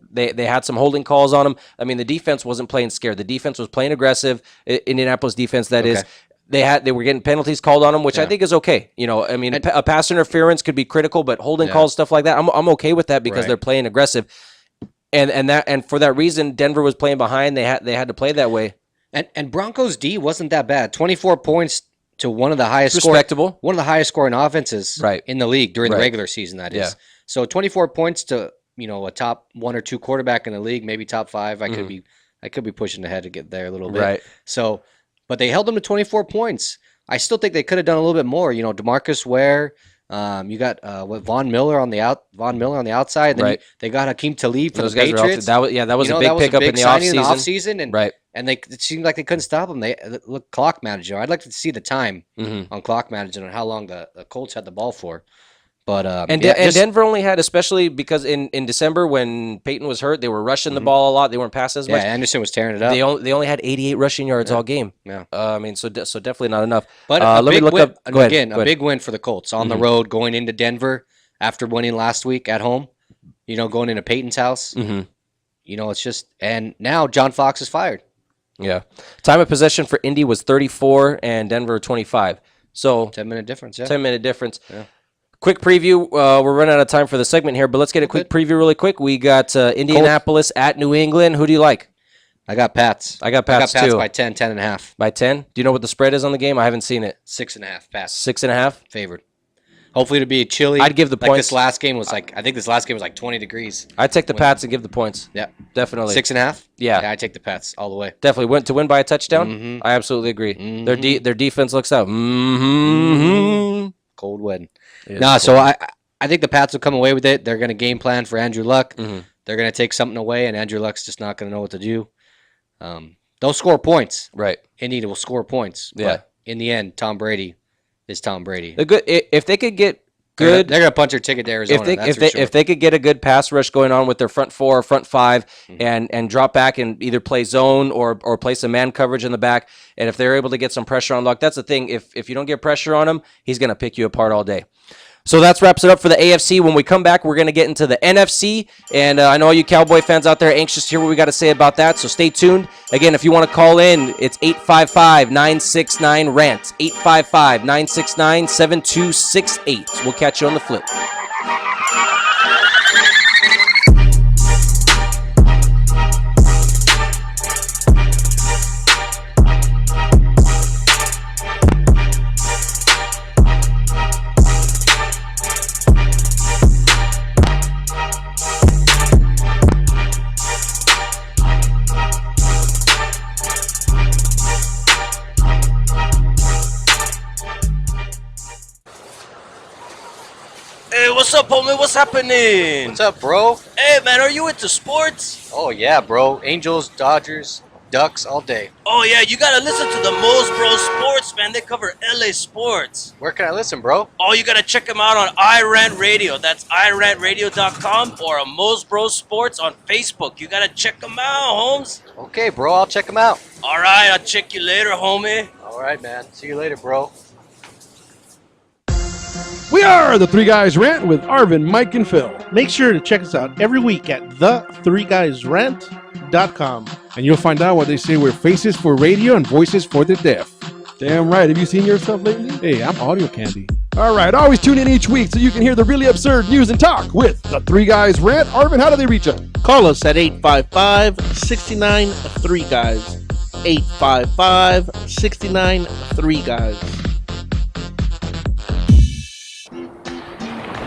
they had some holding calls on them. I mean, the defense wasn't playing scared. The defense was playing aggressive. Indianapolis defense, that is. They were getting penalties called on them, which I think is okay. I mean, a pass interference could be critical, but holding calls, stuff like that, I'm okay with that because they're playing aggressive. And for that reason, Denver was playing behind. They had to play that way. And Broncos D wasn't that bad. 24 points to one of the highest scoring offenses in the league during the regular season, that is. Yeah. So 24 points to, a top 1 or 2 quarterback in the league, maybe top 5. I could be pushing ahead to get there a little bit. Right. So, but they held them to 24 points. I still think they could have done a little bit more. DeMarcus Ware, you got Von Miller on the outside. Then they got Hakeem Talib for the Patriots. That was a big pickup in the offseason. And it seemed like they couldn't stop them. They look clock management. I'd like to see the time on clock management and how long the Colts had the ball for. But Denver only had, especially because in December when Peyton was hurt, they were rushing the ball a lot. They weren't passing as much. Yeah, Anderson was tearing it up. They only had 88 rushing yards all game. Yeah, I mean, so definitely not enough. But let me look up again. A big win for the Colts on the road, going into Denver after winning last week at home. Going into Peyton's house. It's just, and now John Fox is fired. Yeah, time of possession for Indy was 34 and Denver 25. So 10-minute difference. Yeah, 10-minute difference. Yeah. Quick preview. We're running out of time for the segment here, but let's get a quick preview really quick. We got Indianapolis at New England. Who do you like? I got Pats. I got Pats too. By 10, 10.5. By 10? Do you know what the spread is on the game? I haven't seen it. 6.5. Pats. 6.5? Favored. Hopefully to be chilly. I'd give the points. This last game was I think this last game was like 20 degrees. I'd take the Pats and give the points. Yeah. Definitely. 6.5? Yeah. I take the Pats all the way. Definitely. Went to win by a touchdown? I absolutely agree. Their defense looks out. Cold win. So I think the Pats will come away with it. They're going to game plan for Andrew Luck. They're going to take something away, and Andrew Luck's just not going to know what to do. They'll score points. Right. Indy will score points. Yeah. But in the end, Tom Brady is Tom Brady. If they could get good, they're going to punch their ticket to Arizona. If they could get a good pass rush going on with their front 4 or front 5 and drop back and either play zone or play some man coverage in the back, and if they're able to get some pressure on Luck, that's the thing. If you don't get pressure on him, he's going to pick you apart all day. So that wraps it up for the AFC. When we come back, we're going to get into the NFC. And I know all you Cowboy fans out there are anxious to hear what we got to say about that. So stay tuned. Again, if you want to call in, it's 855-969-RANT. 855-969-7268. We'll catch you on the flip. up, homie? What's happening? What's up, bro? Hey, man, are you into sports? Oh, yeah, bro. Angels, Dodgers, Ducks all day. Oh, yeah, you gotta listen to the Mos Bros Sports, man. They cover LA sports. Where can I listen, bro? Oh, you gotta check them out on iRant Radio. That's irantradio.com or Mos Bros Sports on Facebook. You gotta check them out, Holmes. Okay, bro. I'll check them out. All right, I'll check you later, homie. All right, man. See you later, bro. We are the Three Guys Rant with Arvin, Mike, and Phil. Make sure to check us out every week at the3guysrant.com. And you'll find out what they say we're faces for radio and voices for the deaf. Damn right. Have you seen yourself lately? Hey, I'm audio candy. All right. Always tune in each week so you can hear the really absurd news and talk with the Three Guys Rant. Arvin, how do they reach us? Call us at 855-69-3-GUYS. 855-69-3-GUYS.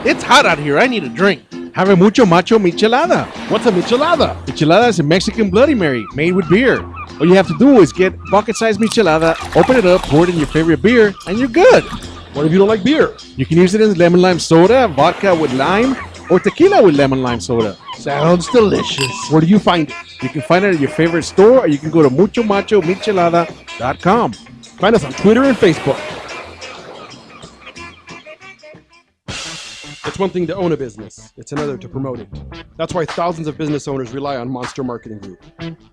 It's hot out here. I need a drink. Have a mucho macho michelada. What's a michelada? Michelada is a Mexican Bloody Mary made with beer. All you have to do is get bucket-sized michelada, open it up, pour it in your favorite beer, and you're good. What if you don't like beer? You can use it in lemon lime soda, vodka with lime, or tequila with lemon lime soda. Sounds delicious. Where do you find it? You can find it at your favorite store, or you can go to muchomachomichelada.com. Find us on Twitter and Facebook. It's one thing to own a business. It's another to promote it. That's why thousands of business owners rely on Monster Marketing Group.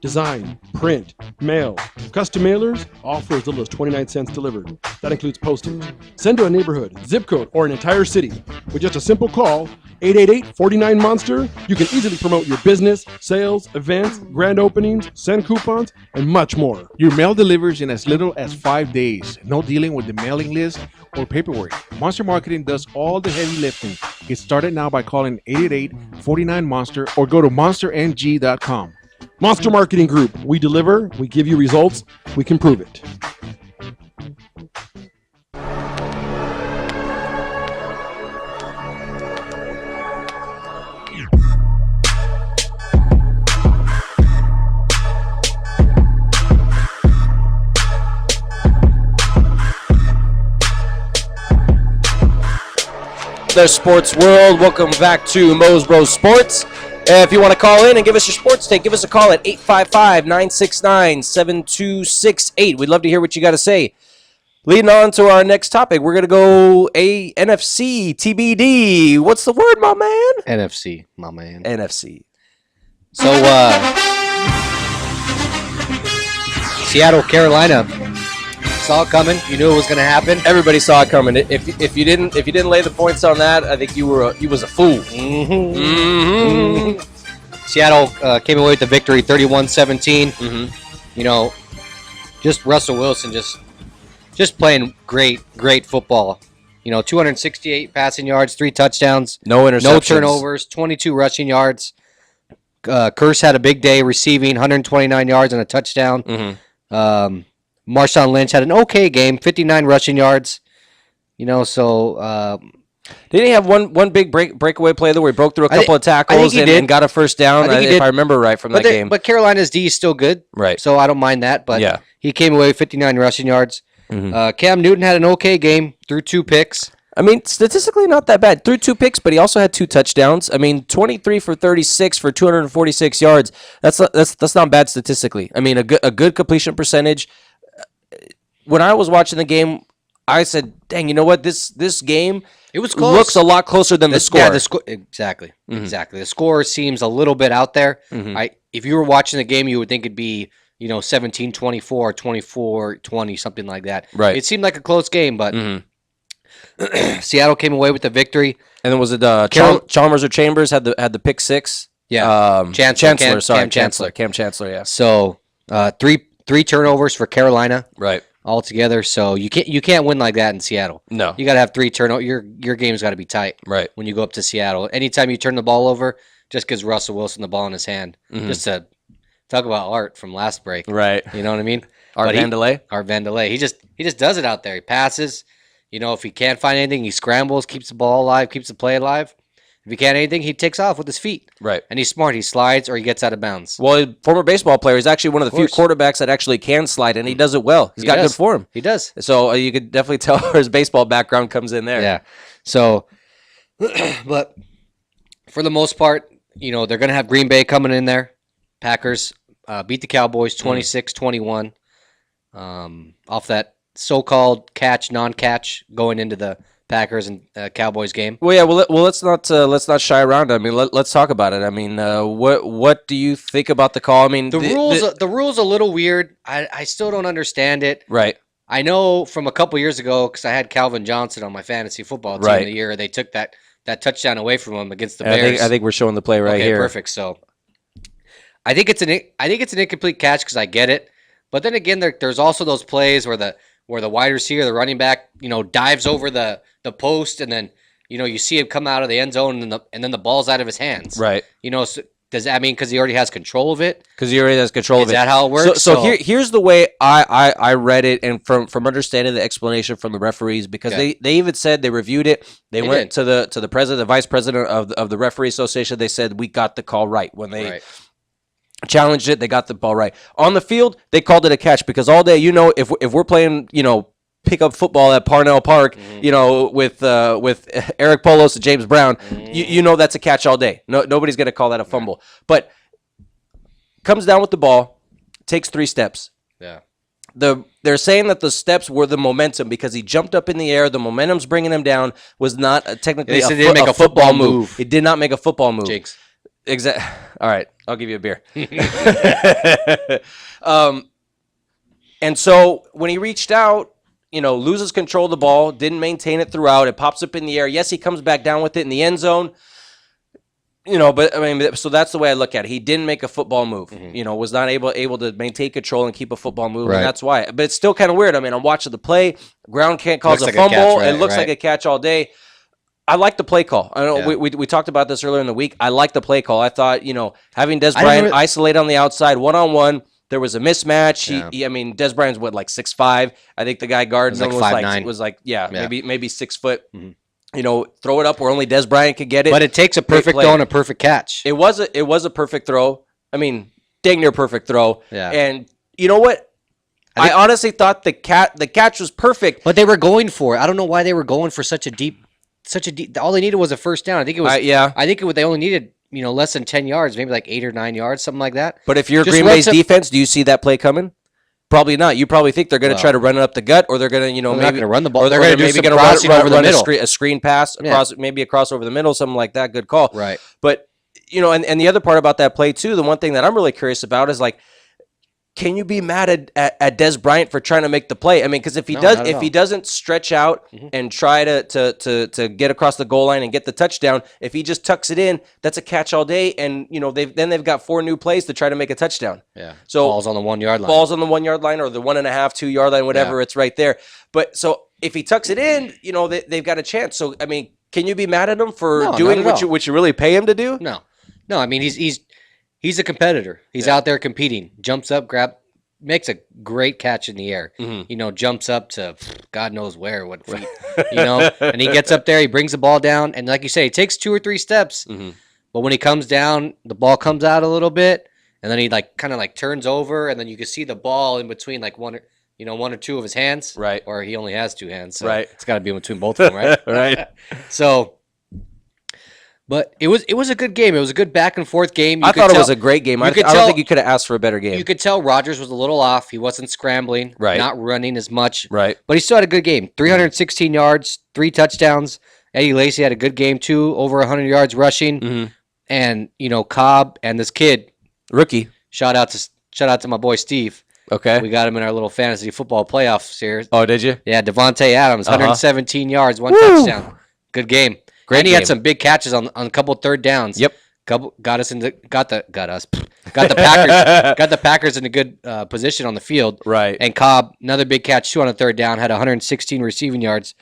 Design, print, mail, custom mailers, all for as little as 29 cents delivered. That includes postage. Send to a neighborhood, zip code, or an entire city. With just a simple call, 888-49-MONSTER, you can easily promote your business, sales, events, grand openings, send coupons, and much more. Your mail delivers in as little as 5 days. No dealing with the mailing list or paperwork. Monster Marketing does all the heavy lifting. Get started now by calling 888-49-MONSTER or go to monsterng.com. Monster Marketing Group. We deliver, we give you results, we can prove it. The sports world. Welcome back to Mos Bros Sports. If you want to call in and give us your sports take, give us a call at 855-969-7268. We'd love to hear what you got to say. Leading on to our next topic, we're going to go NFC TBD. What's the word, my man? NFC, my man. NFC. So, Seattle, Carolina. Saw it coming. You knew it was going to happen. Everybody saw it coming. If you didn't lay the points on that, I think you was a fool. Mm-hmm. Seattle came away with the victory, 31-17. Mm-hmm. You know, just Russell Wilson just playing great football. You know, 268 passing yards, 3 touchdowns, no interceptions, no turnovers, 22 rushing yards. Curse had a big day receiving, 129 yards and a touchdown. Mm-hmm. Marshawn Lynch had an okay game, 59 rushing yards. You know, so didn't he have one big breakaway play there where he broke through a couple of tackles and got a first down? If I remember right from that game. But Carolina's D is still good, right? So I don't mind that. But yeah, he came away with 59 rushing yards. Mm-hmm. Cam Newton had an okay game, threw 2 picks. I mean, statistically not that bad. Threw 2 picks, but he also had 2 touchdowns. I mean, 23 for 36 for 246 yards. That's not bad statistically. I mean, a good completion percentage. When I was watching the game, I said, "Dang, you know what? This game it was close. Looks a lot closer than the score." Yeah, exactly. Mm-hmm. Exactly. The score seems a little bit out there. Mm-hmm. If you were watching the game, you would think it'd be 17-24, 24-20, something like that. Right. It seemed like a close game, but Seattle came away with the victory. And then was it Chalmers or Chambers had the pick 6? Yeah. Cam Chancellor. Yeah. So 3 turnovers for Carolina. Right. Altogether, so you can't win like that in Seattle. No, you got to have 3 turnovers. Your game's got to be tight, right? When you go up to Seattle, anytime you turn the ball over, just gives Russell Wilson the ball in his hand. Mm-hmm. Just to talk about Art from last break, right? You know what I mean? Art Vandelay. He just does it out there. He passes. If he can't find anything, he scrambles, keeps the ball alive, keeps the play alive. If he can't anything, he takes off with his feet. Right. And he's smart. He slides or he gets out of bounds. Well, former baseball player. He's actually one of the few quarterbacks that actually can slide, and he does it well. He's got good form. He does. So you could definitely tell where his baseball background comes in there. Yeah. So But for the most part, you know, they're going to have Green Bay coming in there. Packers beat the Cowboys 26-21 off that so-called catch, non-catch going into the Packers and Cowboys game. Well, yeah. Well, let's not shy around it. I mean, let's talk about it. I mean, what do you think about the call? I mean, The rule's a little weird. I still don't understand it. Right. I know from a couple years ago, because I had Calvin Johnson on my fantasy football team Right. the year they took that touchdown away from him against the Bears. I think we're showing the play right here. Perfect. So I think it's an incomplete catch because I get it, but then again, there's also those plays where the wide receiver, the running back, you know, dives over the post, and then you know you see him come out of the end zone, and then the ball's out of his hands. Right. You know, so does that mean because he already has control of it? Because he already has control of it. Is that how it works? So here's the way I read it, and from understanding the explanation from the referees, because they even said they reviewed it. They went to the president, the vice president of the referee association. They said we got the call right when they challenged it. They got the ball right on the field. They called it a catch because all day, you know, if we're playing, you know, pick up football at Parnell Park, you know, with Eric Polos and James Brown, you know that's a catch all day. Nobody's going to call that a fumble. But comes down with the ball, takes 3 steps. Yeah. They're saying that the steps were the momentum because he jumped up in the air. The momentum's bringing him down. Was not technically a football move. It did not make a football move. Jinx. Exactly. All right, I'll give you a beer. And so when he reached out, you know, loses control of the ball, didn't maintain it throughout. It pops up in the air. Yes, he comes back down with it in the end zone. You know, but I mean, so that's the way I look at it. He didn't make a football move. You know, was not able to maintain control and keep a football move, and that's why. But it's still kind of weird. I mean, I'm watching the play. Ground can't cause a fumble. It looks like a catch all day. I like the play call. I know we talked about this earlier in the week. I like the play call. I thought, you know, having Des Bryant isolate on the outside, one-on-one, there was a mismatch. He I mean, Des Bryant's what, like 6'5". I think the guy guarding him was like maybe 6 foot. You know, throw it up where only Des Bryant could get it. But it takes a perfect throw and a perfect catch. It was a perfect throw. I mean, dang near perfect throw. Yeah. And you know what? I honestly thought the catch was perfect. But they were going for it. I don't know why they were going for such a deep. All they needed was a first down. I think it was. I think they only needed, you know, less than 10 yards, maybe like 8 or 9 yards, something like that. But if you're Green Bay's defense, do you see that play coming? Probably not. You probably think they're going to try to run it up the gut, or they're going to, you know, maybe going to run the ball. Or they're going to maybe going to run over the middle, a screen pass across, maybe a cross over the middle, something like that. Good call. Right. But you know, and the other part about that play too, the one thing that I'm really curious about is like, can you be mad at Des Bryant for trying to make the play? I mean, because if he doesn't stretch out and try to get across the goal line and get the touchdown, if he just tucks it in, that's a catch all day. And you know, they've got 4 new plays to try to make a touchdown. Yeah. So balls on the 1 yard line. Balls on the 1 yard line or the 1.5, 2 yard line, whatever. It's right there. But so if he tucks it in, you know, they've got a chance. So I mean, can you be mad at him for doing what you really pay him to do? No. I mean, he's a competitor. He's out there competing. Jumps up, makes a great catch in the air. You know, jumps up to God knows where, what feet. You know, and he gets up there, he brings the ball down, and like you say, it takes 2 or 3 steps. But when he comes down, the ball comes out a little bit, and then he kind of turns over, and then you can see the ball in between one or 2 of his hands. Right. Or he only has 2 hands. So right. It's got to be in between both of them, right? Right. So. But it was a good game. It was a good back and forth game. I thought it was a great game. I don't think you could have asked for a better game. You could tell Rodgers was a little off. He wasn't scrambling, not running as much. Right. But he still had a good game. 316 yards, 3 touchdowns. Eddie Lacy had a good game too, over 100 yards rushing. And you know, Cobb and this kid, rookie. Shout out to my boy Steve. Okay. We got him in our little fantasy football playoff series. Oh, did you? Yeah, Devontae Adams, 117 yards, 1 touchdown. Good game. And he had some big catches on a couple third downs. Yep. Got the Packers in a good position on the field. Right. And Cobb, another big catch too on a third down, had 116 receiving yards.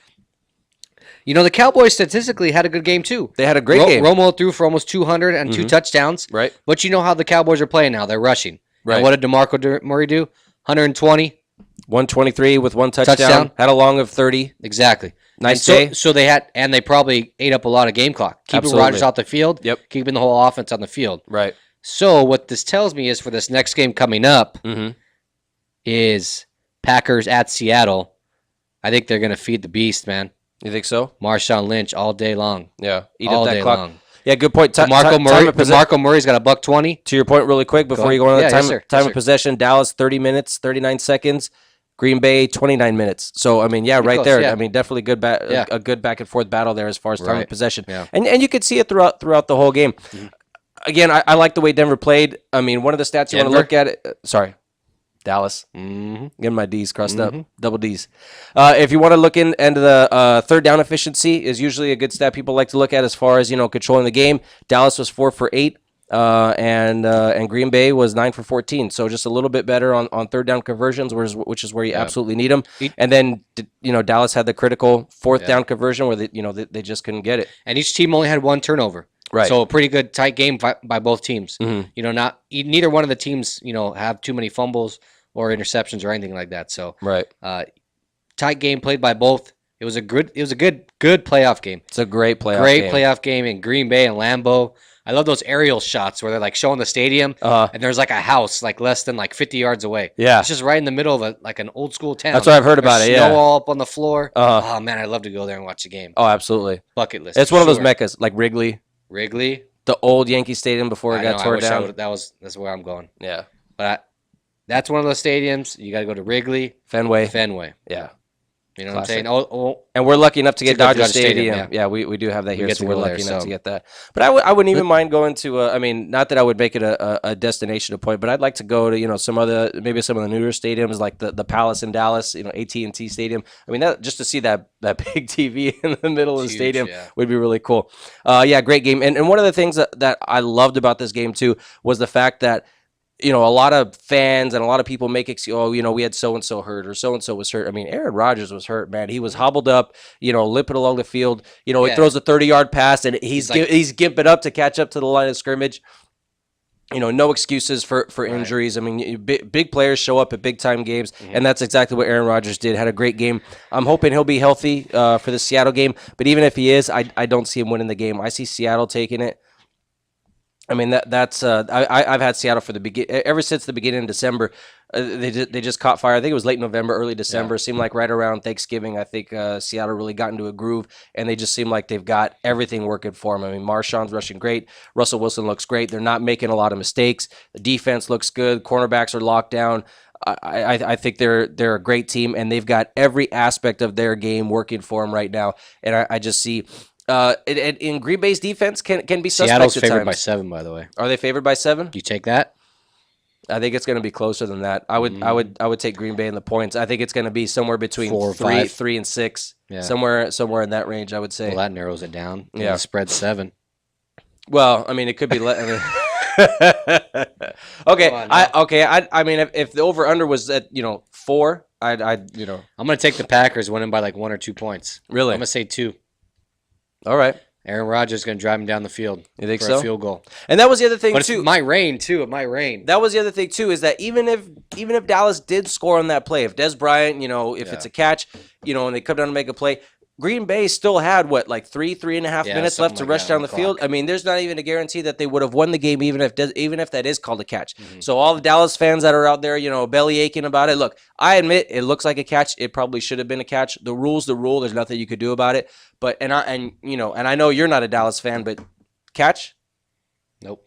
You know, the Cowboys statistically had a good game too. They had a great game. Romo threw for almost 200 and 2 touchdowns. Right. But you know how the Cowboys are playing now. They're rushing. Right. And what did DeMarco Murray do? 120. 123 with 1 touchdown. Had a long of 30. Exactly. Nice day. So they probably ate up a lot of game clock. Keeping Rodgers out the field. Yep. Keeping the whole offense on the field. Right. So what this tells me is for this next game coming up is Packers at Seattle. I think they're going to feed the beast, man. You think so? Marshawn Lynch all day long. Yeah, eat all up that day clock. long. Yeah, good point. DeMarco Murray's got a $120. To your point, really quick before you go on the time Yes, of possession, Dallas 30 minutes, 39 seconds. Green Bay 29 minutes. So I mean, yeah, right close, there. yeah. I mean, definitely a good back and forth battle there as far as time of possession. Yeah. And you could see it throughout the whole game. Again, I like the way Denver played. I mean, one of the stats you want to look at sorry. Dallas. Getting my D's crossed up. Double D's. If you want to look into the third down efficiency is usually a good stat people like to look at as far as, controlling the game. Dallas was 4 for 8. And Green Bay was 9 for 14, so just a little bit better on third down conversions, which is where you absolutely need them. And then Dallas had the critical fourth down conversion where they just couldn't get it. And each team only had one turnover, right? So a pretty good tight game by both teams. Neither one of the teams have too many fumbles or interceptions or anything like that. So tight game played by both. It was a good playoff game. It's a great playoff game in Green Bay and Lambeau. I love those aerial shots where they're like showing the stadium and there's like a house like less than like 50 yards away. Yeah. It's just right in the middle of an old school town. That's what I've heard about it. Yeah. Snow all up on the floor. Oh man, I'd love to go there and watch the game. Oh, absolutely. Bucket list. It's one of those meccas like Wrigley. The old Yankee Stadium before it got torn down. That's where I'm going. Yeah. But that's one of those stadiums. You got to go to Wrigley. Fenway. Yeah. You know what I'm saying? And we're lucky enough to get Dodger Stadium. yeah. Yeah, we do have that here, so we're lucky enough to get that. But I wouldn't even mind going to. I mean, not that I would make it a destination a point, but I'd like to go to maybe some of the newer stadiums like the Palace in Dallas, AT&T Stadium. I mean, that just to see that big TV in the middle of the stadium would be really cool. Yeah, great game. And one of the things that I loved about this game too was the fact that, a lot of fans and a lot of people make we had so-and-so hurt or so-and-so was hurt. I mean, Aaron Rodgers was hurt, man. He was hobbled up, limping along the field. He throws a 30-yard pass, and he's gimping up to catch up to the line of scrimmage. No excuses for injuries. I mean, big players show up at big-time games, and that's exactly what Aaron Rodgers did. Had a great game. I'm hoping he'll be healthy for the Seattle game, but even if he is, I don't see him winning the game. I see Seattle taking it. I mean I've had Seattle ever since the beginning of December. They just caught fire. I think it was late November, early December. It seemed like right around Thanksgiving. I think Seattle really got into a groove, and they just seem like they've got everything working for them. I mean, Marshawn's rushing great. Russell Wilson looks great. They're not making a lot of mistakes. The defense looks good. Cornerbacks are locked down. I think they're a great team, and they've got every aspect of their game working for them right now. And I just see. In Green Bay's defense can be suspect Seattle's at favored times. by 7, by the way. Are they favored by 7? Do you take that? I think it's going to be closer than that. I would take Green Bay in the points. I think it's going to be somewhere between 4 or 3 5. and 6. Yeah. Somewhere in that range, I would say. Well, that narrows it down. Yeah. The spread's 7. Well, I mean, it could be. Okay. I mean, if the over under was at 4, I'd I'm gonna take the Packers winning by like 1 or 2 points. Really? I'm gonna say 2. All right. Aaron Rodgers is going to drive him down the field. You think for so? a field goal. And that was the other thing, but too. It might rain, too. It might rain. That was the other thing, too, is that even if Dallas did score on that play, if Des Bryant, if it's a catch, and they come down to make a play, Green Bay still had, 3.5 minutes left to rush down the field? I mean, there's not even a guarantee that they would have won the game even if that is called a catch. So all the Dallas fans that are out there, belly aching about it, look, I admit it looks like a catch. It probably should have been a catch. The rule's the rule. There's nothing you could do about it. But and I know you're not a Dallas fan, but catch? Nope.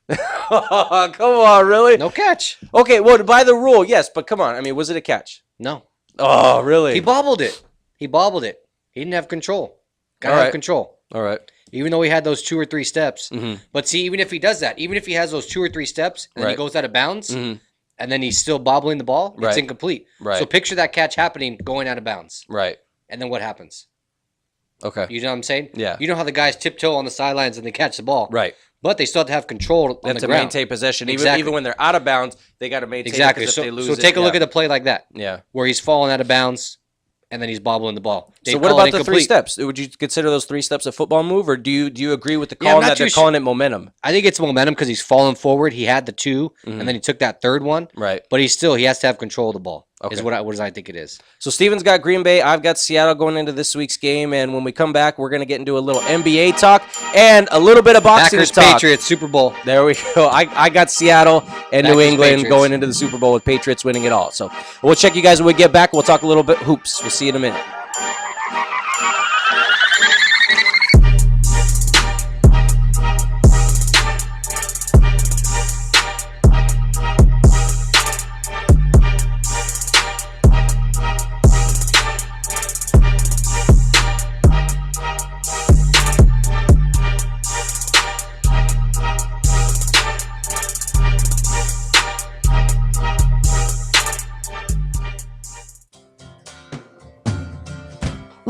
Come on, really? No catch. Okay, well, by the rule, yes, but come on. I mean, was it a catch? No. Oh, really? He bobbled it. He didn't have control. Gotta have control. All right. Even though he had those 2 or 3 steps. But see, even if he does that, even if he has those 2 or 3 steps and then he goes out of bounds and then he's still bobbling the ball, it's incomplete. Right. So picture that catch happening going out of bounds. Right. And then what happens? Okay. You know what I'm saying? Yeah. You know how the guys tiptoe on the sidelines and they catch the ball. Right. But they still have to have control on the ground. To maintain possession. Exactly. Even when they're out of bounds, they got to maintain exactly. it, 'cause if they lose so take a look at a play like that. Yeah. Where he's falling out of bounds and then he's bobbling the ball. So what about the 3 steps? Would you consider those 3 steps a football move, or do you agree with the call that they're calling it momentum? I think it's momentum because he's falling forward. He had the 2, and then he took that 3rd one. Right. But he has to have control of the ball. Okay. Is what I think it is. So Steven's got Green Bay. I've got Seattle going into this week's game, and when we come back, we're going to get into a little NBA talk and a little bit of boxing Packers, talk. Patriots, Super Bowl. There we go. I got Seattle and Packers, New England Patriots. going into the Super Bowl with Patriots winning it all. So we'll check you guys when we get back. We'll talk a little bit hoops. We'll see you in a minute.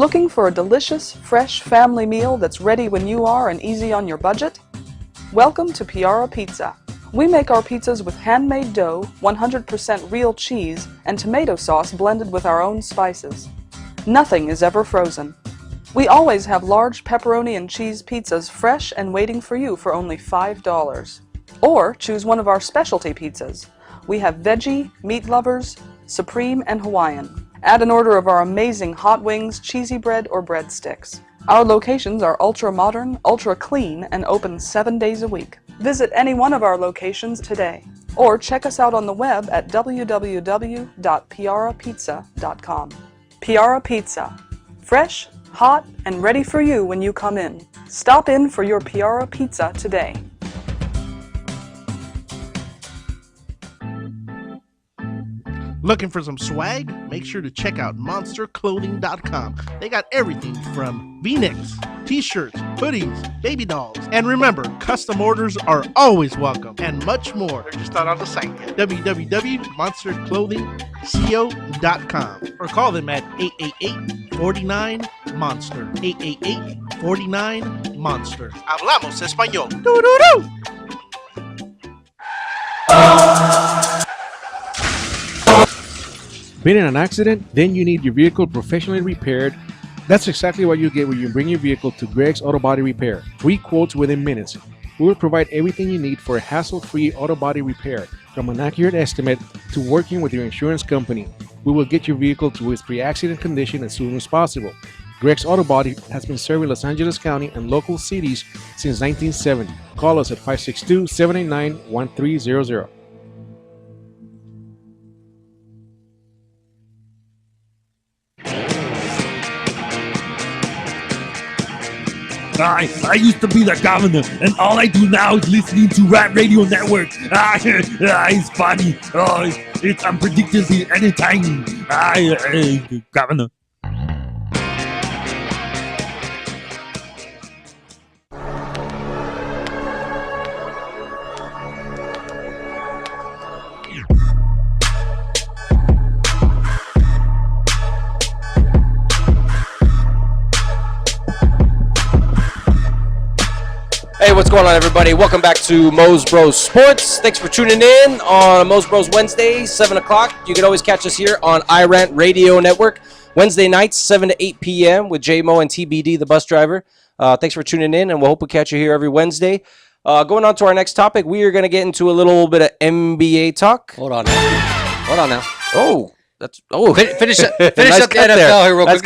Looking for a delicious, fresh family meal that's ready when you are and easy on your budget? Welcome to Piara Pizza. We make our pizzas with handmade dough, 100% real cheese, and tomato sauce blended with our own spices. Nothing is ever frozen. We always have large pepperoni and cheese pizzas fresh and waiting for you for only $5. Or choose one of our specialty pizzas. We have veggie, meat lovers, supreme, and Hawaiian. Add an order of our amazing hot wings, cheesy bread, or breadsticks. Our locations are ultra-modern, ultra-clean, and open 7 days a week. Visit any one of our locations today, or check us out on the web at www.piarapizza.com. Piara Pizza. Fresh, hot, and ready for you when you come in. Stop in for your Piara Pizza today. Looking for some swag? Make sure to check out monsterclothing.com. They got everything from V-necks, t-shirts, hoodies, baby dolls. And remember, custom orders are always welcome and much more. They're just not on the site yet. www.monsterclothingco.com or call them at 888-49-MONSTER. 888-49-MONSTER. Hablamos español. Doo-doo-doo! Been in an accident? Then you need your vehicle professionally repaired. That's exactly what you get when you bring your vehicle to Greg's Auto Body Repair. Free quotes within minutes. We will provide everything you need for a hassle-free auto body repair, from an accurate estimate to working with your insurance company. We will get your vehicle to its pre-accident condition as soon as possible. Greg's Auto Body has been serving Los Angeles County and local cities since 1970. Call us at 562-789-1300. I used to be the governor, and all I do now is listening to Rant Radio Network. It's funny. It's unpredictable anytime. Governor. Hey, what's going on, everybody? Welcome back to Mos Bros Sports. Thanks for tuning in on Mos Bros Wednesday, 7 o'clock. You can always catch us here on iRant Radio Network, Wednesday nights, 7 to 8 p.m. with J-Mo and TBD, the bus driver. Thanks for tuning in, and we'll hope we catch you here every Wednesday. Going on to our next topic, we are going to get into a little bit of NBA talk. Hold on now. Oh. Finish up the Nice NFL there. here real quick.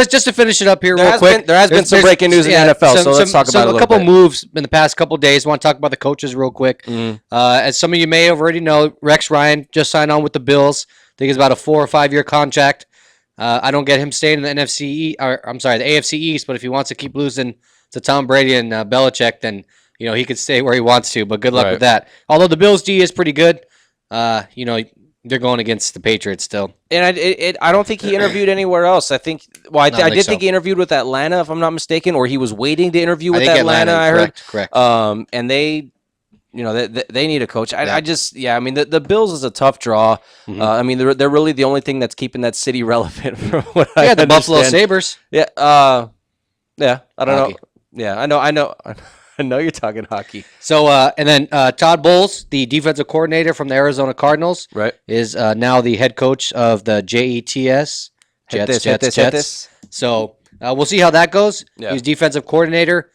Just to finish it up here real quick. There has been some breaking news in the NFL, so let's talk about it a little couple bit. moves in the past couple days. I want to talk about the coaches real quick. As some of you may already know, Rex Ryan just signed on with the Bills. I think it's about a 4 or 5 year contract. I don't get him staying in the the AFC East, but if he wants to keep losing to Tom Brady and Belichick, then he could stay where he wants to. But good luck with that. Although the Bills D is pretty good, they're going against the Patriots still. And I don't think he interviewed anywhere else. I think, I did think he interviewed with Atlanta, if I'm not mistaken, or he was waiting to interview with Atlanta, I heard. Correct. And they need a coach. The Bills is a tough draw. Mm-hmm. They're really the only thing that's keeping that city relevant from what I the understand. Buffalo Sabres. Yeah. I don't Hockey. know. Yeah, I know. I know you're talking hockey. So, and then Todd Bowles, the defensive coordinator from the Arizona Cardinals, right, is now the head coach of the Jets. Jets. So we'll see how that goes. Yeah. He's defensive coordinator.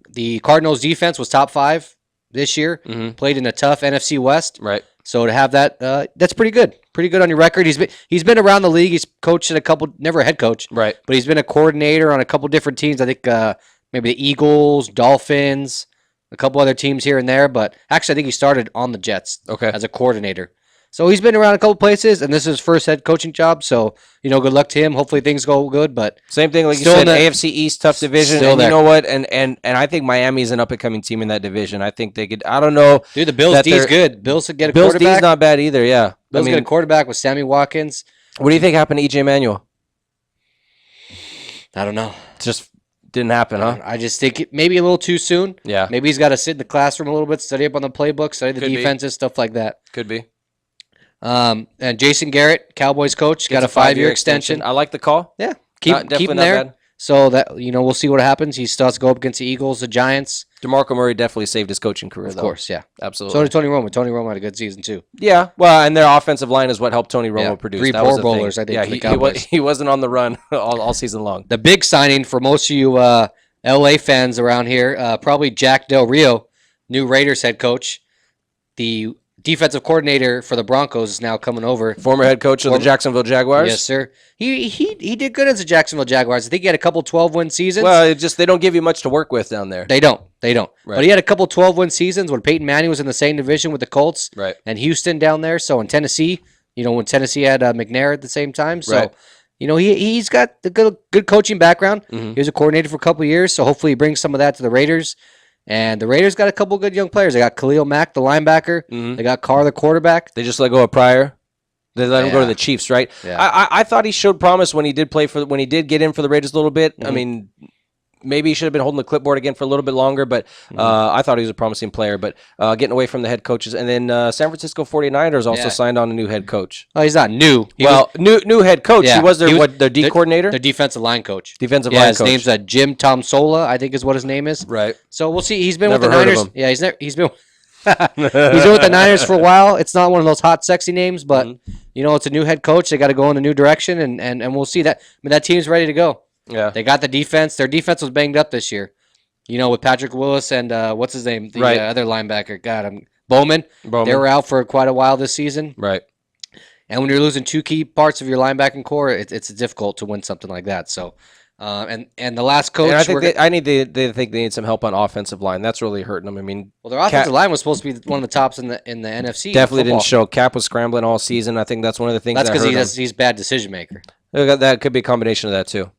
The Cardinals' defense was top 5 this year. Mm-hmm. Played in a tough NFC West. Right. So to have that, that's pretty good. Pretty good on your record. He's been around the league. He's coached at a couple, never a head coach. Right. But he's been a coordinator on a couple different teams. I think maybe the Eagles, Dolphins, a couple other teams here and there. But actually, I think he started on the Jets as a coordinator. So he's been around a couple places, and this is his first head coaching job. So, good luck to him. Hopefully things go good. But same thing, like you said, AFC East, tough division. And you know what? And I think Miami's an up-and-coming team in that division. I think they could, I don't know. Dude, the Bills D is good. Bills could get a Bills quarterback. D's not bad either, yeah. Bills get a quarterback with Sammy Watkins. What do you think happened to E.J. Manuel? I don't know. Just didn't happen, huh? I just think maybe a little too soon. Yeah. Maybe he's got to sit in the classroom a little bit, study up on the playbook, study the defenses, stuff like that. Could be. And Jason Garrett, Cowboys coach, got a 5-year extension. I like the call. Yeah. keep definitely him not there. bad. So that we'll see what happens. He still has to go up against the Eagles, the Giants. DeMarco Murray definitely saved his coaching career, Of though. course, yeah. Absolutely. So did Tony Romo. Tony Romo had a good season too. Yeah, well, and their offensive line is what helped Tony Romo produce. 3 That was Pro the Bowlers, thing. I think, Yeah, for the Cowboys. he wasn't on the run all season long. The big signing for most of you LA fans around here, probably Jack Del Rio, new Raiders head coach. The defensive coordinator for the Broncos is now coming over. Former head coach of the Jacksonville Jaguars. Yes, sir. He did good as the Jacksonville Jaguars. I think he had a couple 12-win seasons. Well, it just they don't give you much to work with down there. They don't. Right. But he had a couple 12-win seasons when Peyton Manning was in the same division with the Colts Right. and Houston down there. So in Tennessee, when Tennessee had McNair at the same time. So, Right. he's got the good coaching background. Mhm. He was a coordinator for a couple of years, so hopefully he brings some of that to the Raiders. And the Raiders got a couple good young players. They got Khalil Mack, the linebacker. Mhm. They got Carr, the quarterback. They just let go of Pryor. They let him go to Yeah. the Chiefs, right? Yeah. I thought he showed promise when he did when he did get in for the Raiders a little bit. I Mhm. mean, maybe he should have been holding the clipboard again for a little bit longer, but I thought he was a promising player. But getting away from the head coaches. And then San Francisco 49ers also Yeah. signed on a new head coach. Oh, he's not new. New head coach. Yeah. He was their He was- their D coordinator? The defensive line coach. Defensive Yeah, line his coach. name's Jim Tomsola, I think is what his name is. Right. So we'll see. He's been Never with the heard of Niners. him. Yeah, he's been he's been with the Niners for a while. It's not one of those hot, sexy names, but it's a new head coach. They got to go in a new direction, and we'll see that. I mean, that team's ready to go. Yeah. They got the defense. Their defense was banged up this year. With Patrick Willis and what's his name, the Right. other linebacker. God, Bowman. They were out for quite a while this season. Right. And when you're losing 2 key parts of your linebacking core, it's difficult to win something like that. So, and the last coach, And I think they think they need some help on offensive line. That's really hurting them. I mean, their offensive line was supposed to be one of the tops in the NFC. definitely football. didn't show. Cap was scrambling all season. I think that's one of the things That's that because hurt him. he's bad decision maker. That could be a combination of that too.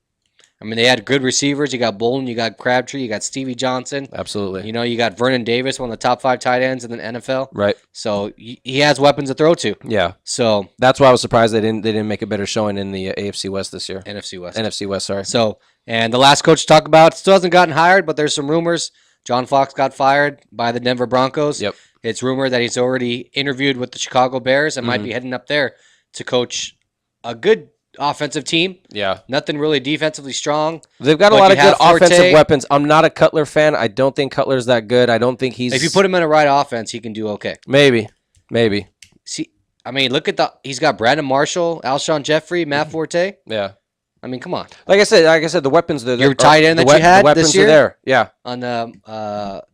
I mean, they had good receivers. You got Bolden, you got Crabtree, you got Stevie Johnson. Absolutely. You got Vernon Davis, one of the top 5 tight ends in the NFL. Right. So he has weapons to throw to. Yeah. So that's why I was surprised they didn't make a better showing in the AFC West this year. NFC West. NFC West, sorry. So, and the last coach to talk about still hasn't gotten hired, but there's some rumors. John Fox got fired by the Denver Broncos. Yep. It's rumored that he's already interviewed with the Chicago Bears and might be heading up there to coach a good offensive team. Yeah. Nothing really defensively strong. They've got a But lot you of good have Forte. offensive weapons. I'm not a Cutler fan. I don't think Cutler's that good. I don't think he's. If you put him in a right offense, he can do okay. Maybe. See, I mean, look at he's got Brandon Marshall, Alshon Jeffrey, Matt Forte. Yeah. I mean, come on. Like I said, the weapons. Your tight end that you had the weapons this year? are there. Yeah. On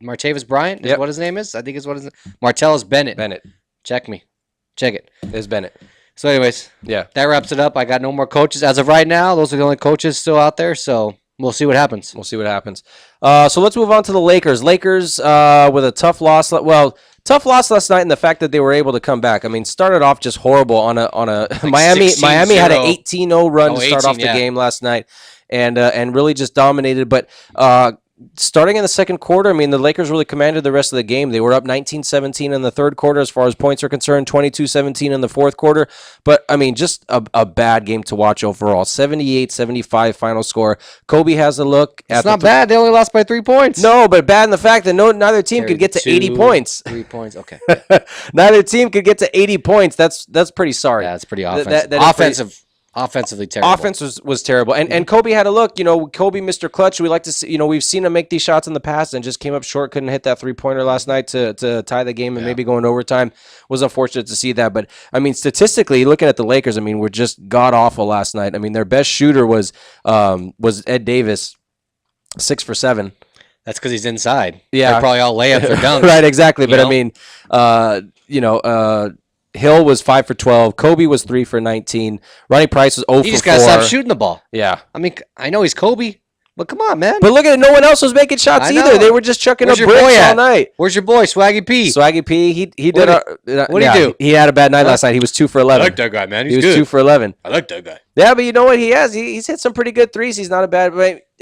Martavis Bryant is Yep. what his name is. I think is what his Martellus Bennett. Bennett. Check it. It's Bennett. So, anyways, Yeah. that wraps it up. I got no more coaches as of right now. Those are the only coaches still out there. So we'll see what happens. We'll see what happens. So let's move on to the Lakers. Lakers with a tough loss. Well, tough loss last night, and the fact that they were able to come back. I mean, started off just horrible on a Like Miami 16-0. had an 18-0 run to start 18, off the yeah. game last night, and really just dominated. But starting in the second quarter, I mean, the Lakers really commanded the rest of the game. They were up 19-17 in the third quarter as far as points are concerned, 22-17 in the fourth quarter. But, I mean, just a bad game to watch overall. 78-75 final score. Kobe has a look. It's not bad. They only lost by 3 points. No, but bad in the fact that neither team could get to 80 points. 3 points. Okay. Neither team could get to 80 points. That's pretty sorry. Yeah, that's pretty That- offensive. that is pretty- Offensively terrible. Offense was terrible. And Kobe had a look, Kobe, Mr. Clutch, we like to see, we've seen him make these shots in the past and just came up short, couldn't hit that 3-pointer last night to tie the game and maybe go in overtime. Was unfortunate to see that. But, I mean, statistically, looking at the Lakers, I mean, we're just god-awful last night. I mean, their best shooter was Ed Davis, 6 for 7. That's because he's inside. Yeah. They're probably all layups or dunks. Right, exactly. But, You I mean, Hill was 5 for 12. Kobe was 3 for 19. Ronnie Price was 0 You for 4. just got to stop shooting the ball. Yeah. I mean, I know he's Kobe, but come on, man. But look at it. No one else was making shots I either. know. They were just chucking Where's up your boy bricks all at? night. Where's your boy, Swaggy P? Swaggy P, he did. What'd he do? He had a bad night last night. He was 2 for 11. I like that guy, man. He's He was good. 2 for 11. I like that guy. Yeah, but you know what he has? He's hit some pretty good threes. He's not a bad.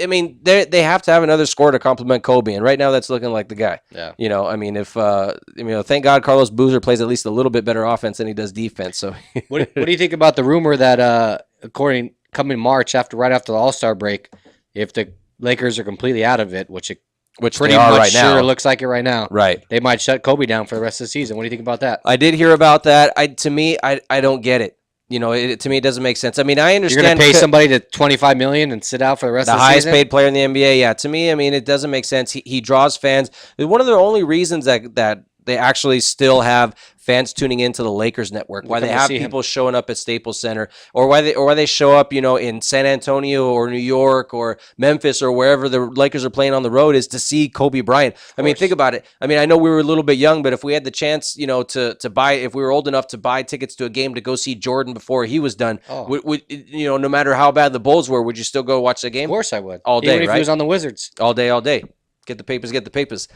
I mean, they have to have another scorer to complement Kobe, and right now that's looking like the guy. Yeah. I mean, if thank God Carlos Boozer plays at least a little bit better offense than he does defense. So, What do you think about the rumor that coming March right after the All-Star break, if the Lakers are completely out of it, which pretty they are much right now. sure looks like it right now, Right. They might shut Kobe down for the rest of the season. What do you think about that? I did hear about that. To me, I don't get it. to me, it doesn't make sense. I mean, I understand. You're going to pay somebody to $25 million and sit out for the rest the of the highest season? paid player in the NBA. Yeah, to me, I mean, it doesn't make sense. He draws fans. One of the only reasons that they actually still have fans tuning into the Lakers network, why they have people showing up at Staples Center, or why they show up, in San Antonio or New York or Memphis or wherever the Lakers are playing on the road, is to see Kobe Bryant. I mean, think about it. I mean, I know we were a little bit young, but if we had the chance, to buy, if we were old enough to buy tickets to a game to go see Jordan before he was done, would no matter how bad the Bulls were, would you still go watch the game? Of course I would. All day, even if right? he was on the Wizards. All day. Get the papers.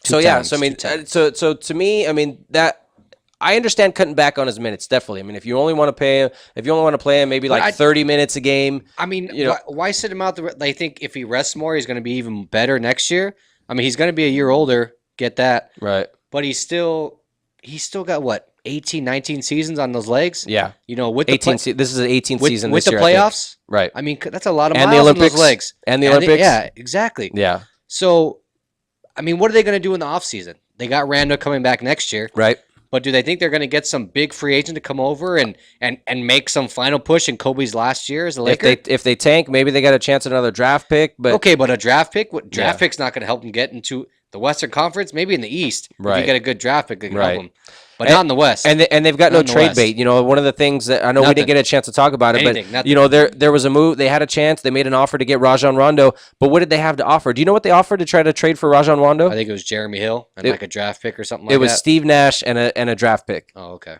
So I mean, so to me, I mean, that I understand cutting back on his minutes, definitely. I mean, if you only want to pay him, play him maybe 30 minutes a game. I mean, why sit him out? I think if he rests more, he's going to be even better next year. I mean, he's going to be a year older. Get that right? But he's still got what, 18, 19 seasons on those legs. Yeah, with 18. This is an 18th season with this the year, playoffs. Right. I mean, that's a lot of and miles the Olympics, on those legs and the Olympics. Yeah, exactly. Yeah. So, I mean, what are they going to do in the offseason? They got Randall coming back next year. Right. But do they think they're going to get some big free agent to come over and make some final push in Kobe's last year as a Laker? If they tank, maybe they got a chance at another draft pick. But okay, but a draft pick? What draft pick's not going to help them get into the Western Conference? Maybe in the East. Right. If you get a good draft pick, they can help them. But not in the West. And they've got no trade bait. One of the things that I know we didn't get a chance to talk about it, but there was a move. They had a chance. They made an offer to get Rajon Rondo. But what did they have to offer? Do you know what they offered to try to trade for Rajon Rondo? I think it was Jeremy Hill and like a draft pick or something like that. It was Steve Nash and a draft pick. Oh, okay.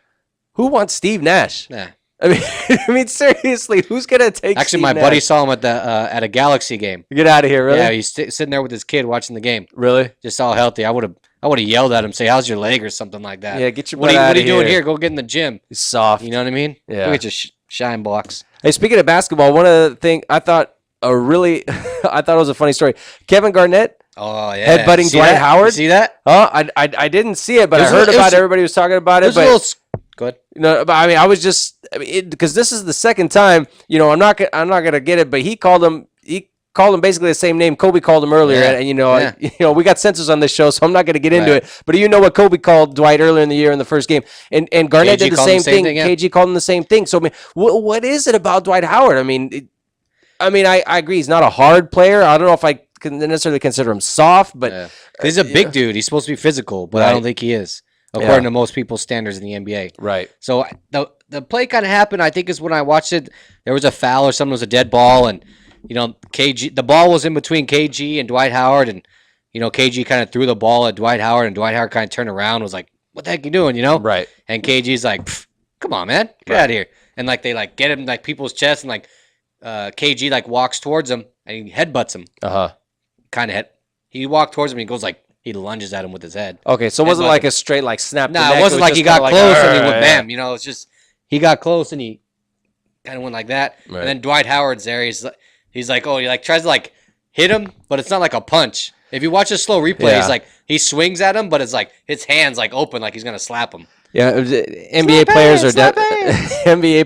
Who wants Steve Nash? Nah. I mean, seriously, who's gonna take? Actually, Steve my Nash? buddy saw him at a Galaxy game. Get out of here, really? Yeah, he's sitting there with his kid watching the game. Really? Just all healthy. I would have yelled at him, say, "How's your leg?" or something like that. Yeah, get your what butt are out you of doing here. here? Go get in the gym. He's soft. You know what I mean? Yeah. Go get your shine box. Hey, speaking of basketball, one of the things I thought it was a funny story. Kevin Garnett. Oh yeah. Headbutting Dwight Howard. You see that? Oh, I didn't see it, but I heard about it. Everybody was talking about it. Go ahead. But I mean, I was just because this is the second time. I'm not gonna get it, but he called him basically the same name Kobe called him earlier, and we got censors on this show, so I'm not gonna get into it. But what Kobe called Dwight earlier in the year in the first game, and Garnett did the same thing. KG called him the same thing. So I mean, what is it about Dwight Howard? I mean, I agree he's not a hard player. I don't know if I can necessarily consider him soft, but he's a big dude. He's supposed to be physical, but I don't think he is. According to most people's standards in the NBA. Right. So the play kind of happened, I think, is when I watched it. There was a foul or something, was a dead ball, and KG, the ball was in between KG and Dwight Howard, and KG kind of threw the ball at Dwight Howard, and Dwight Howard kind of turned around and was like, "What the heck you doing?" Right. And KG's like, "Come on, man, get out of here!" And they get him people's chest, and KG walks towards him and he headbutts him. He walked towards him and he goes he lunges at him with his head. Okay, so it wasn't like a straight snap. No, it wasn't like he got close and he went bam. It's just he got close and he kind of went like that. Right. And then Dwight Howard's there. He's like, oh, he tries to hit him, but it's not like a punch. If you watch a slow replay, he swings at him, but it's his hands open, like he's gonna slap him. Yeah, NBA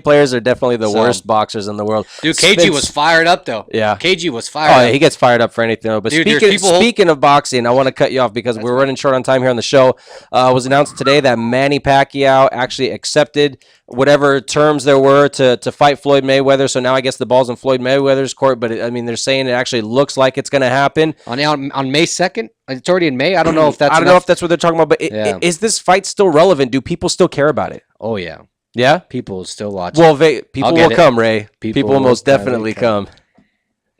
players are definitely the worst boxers in the world. Dude, KG was fired up though. Yeah, KG was fired up. Yeah, he gets fired up for anything. Though. But dude, speaking of boxing, I want to cut you off because we're running short on time here on the show. It was announced today that Manny Pacquiao actually accepted whatever terms there were to fight Floyd Mayweather. So now I guess the ball's in Floyd Mayweather's court. But they're saying it actually looks like it's going to happen on May 2nd. It's already in May. I don't know if that's. I don't know if that's what they're talking about. But is this fight still relevant? Do people still care about it? Oh yeah. Yeah? People still watch. Well, people will come, Ray. People will most definitely come.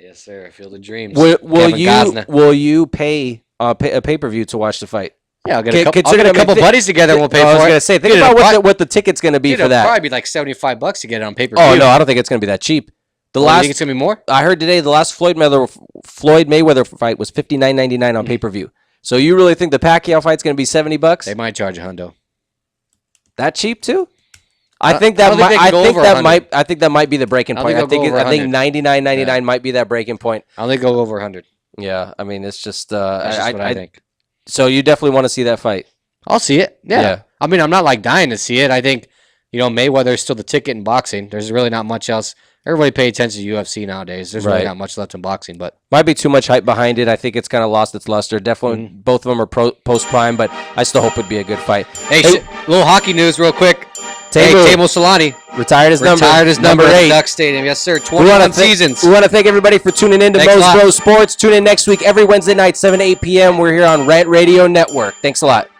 Yes, sir. I feel the dreams. Will you pay a pay-per-view to watch the fight? Yeah, I'll get a couple buddies together and we'll pay for it. I was going to say, think about what the ticket's going to be for that. It'll probably be like $75 to get it on pay-per-view. Oh, no, I don't think it's going to be that cheap. You think it's going to be more? I heard today the last Floyd Mayweather fight was $59.99 on pay-per-view. So you really think the Pacquiao fight's going to be $70? They might charge $100. That cheap too? I think that might be the breaking point. I think $99.99 might be that breaking point. I don't think it'll go over 100. Yeah, I mean it's just that's just what I think. So you definitely want to see that fight? I'll see it. Yeah. I mean, I'm not dying to see it. I think Mayweather is still the ticket in boxing. There's really not much else. Everybody pay attention to UFC nowadays. There's really not much left in boxing, but might be too much hype behind it. I think it's kind of lost its luster. Definitely, both of them are post prime, but I still hope it'd be a good fight. Hey, little hockey news, real quick. Tamo Solani. Retired as number at 8. Duck Stadium. Yes, sir. 21 seasons. We want to thank everybody for tuning in to Thanks a Mos lot. Bros Sports. Tune in next week, every Wednesday night, 7 to 8 p.m. We're here on Rant Radio Network. Thanks a lot.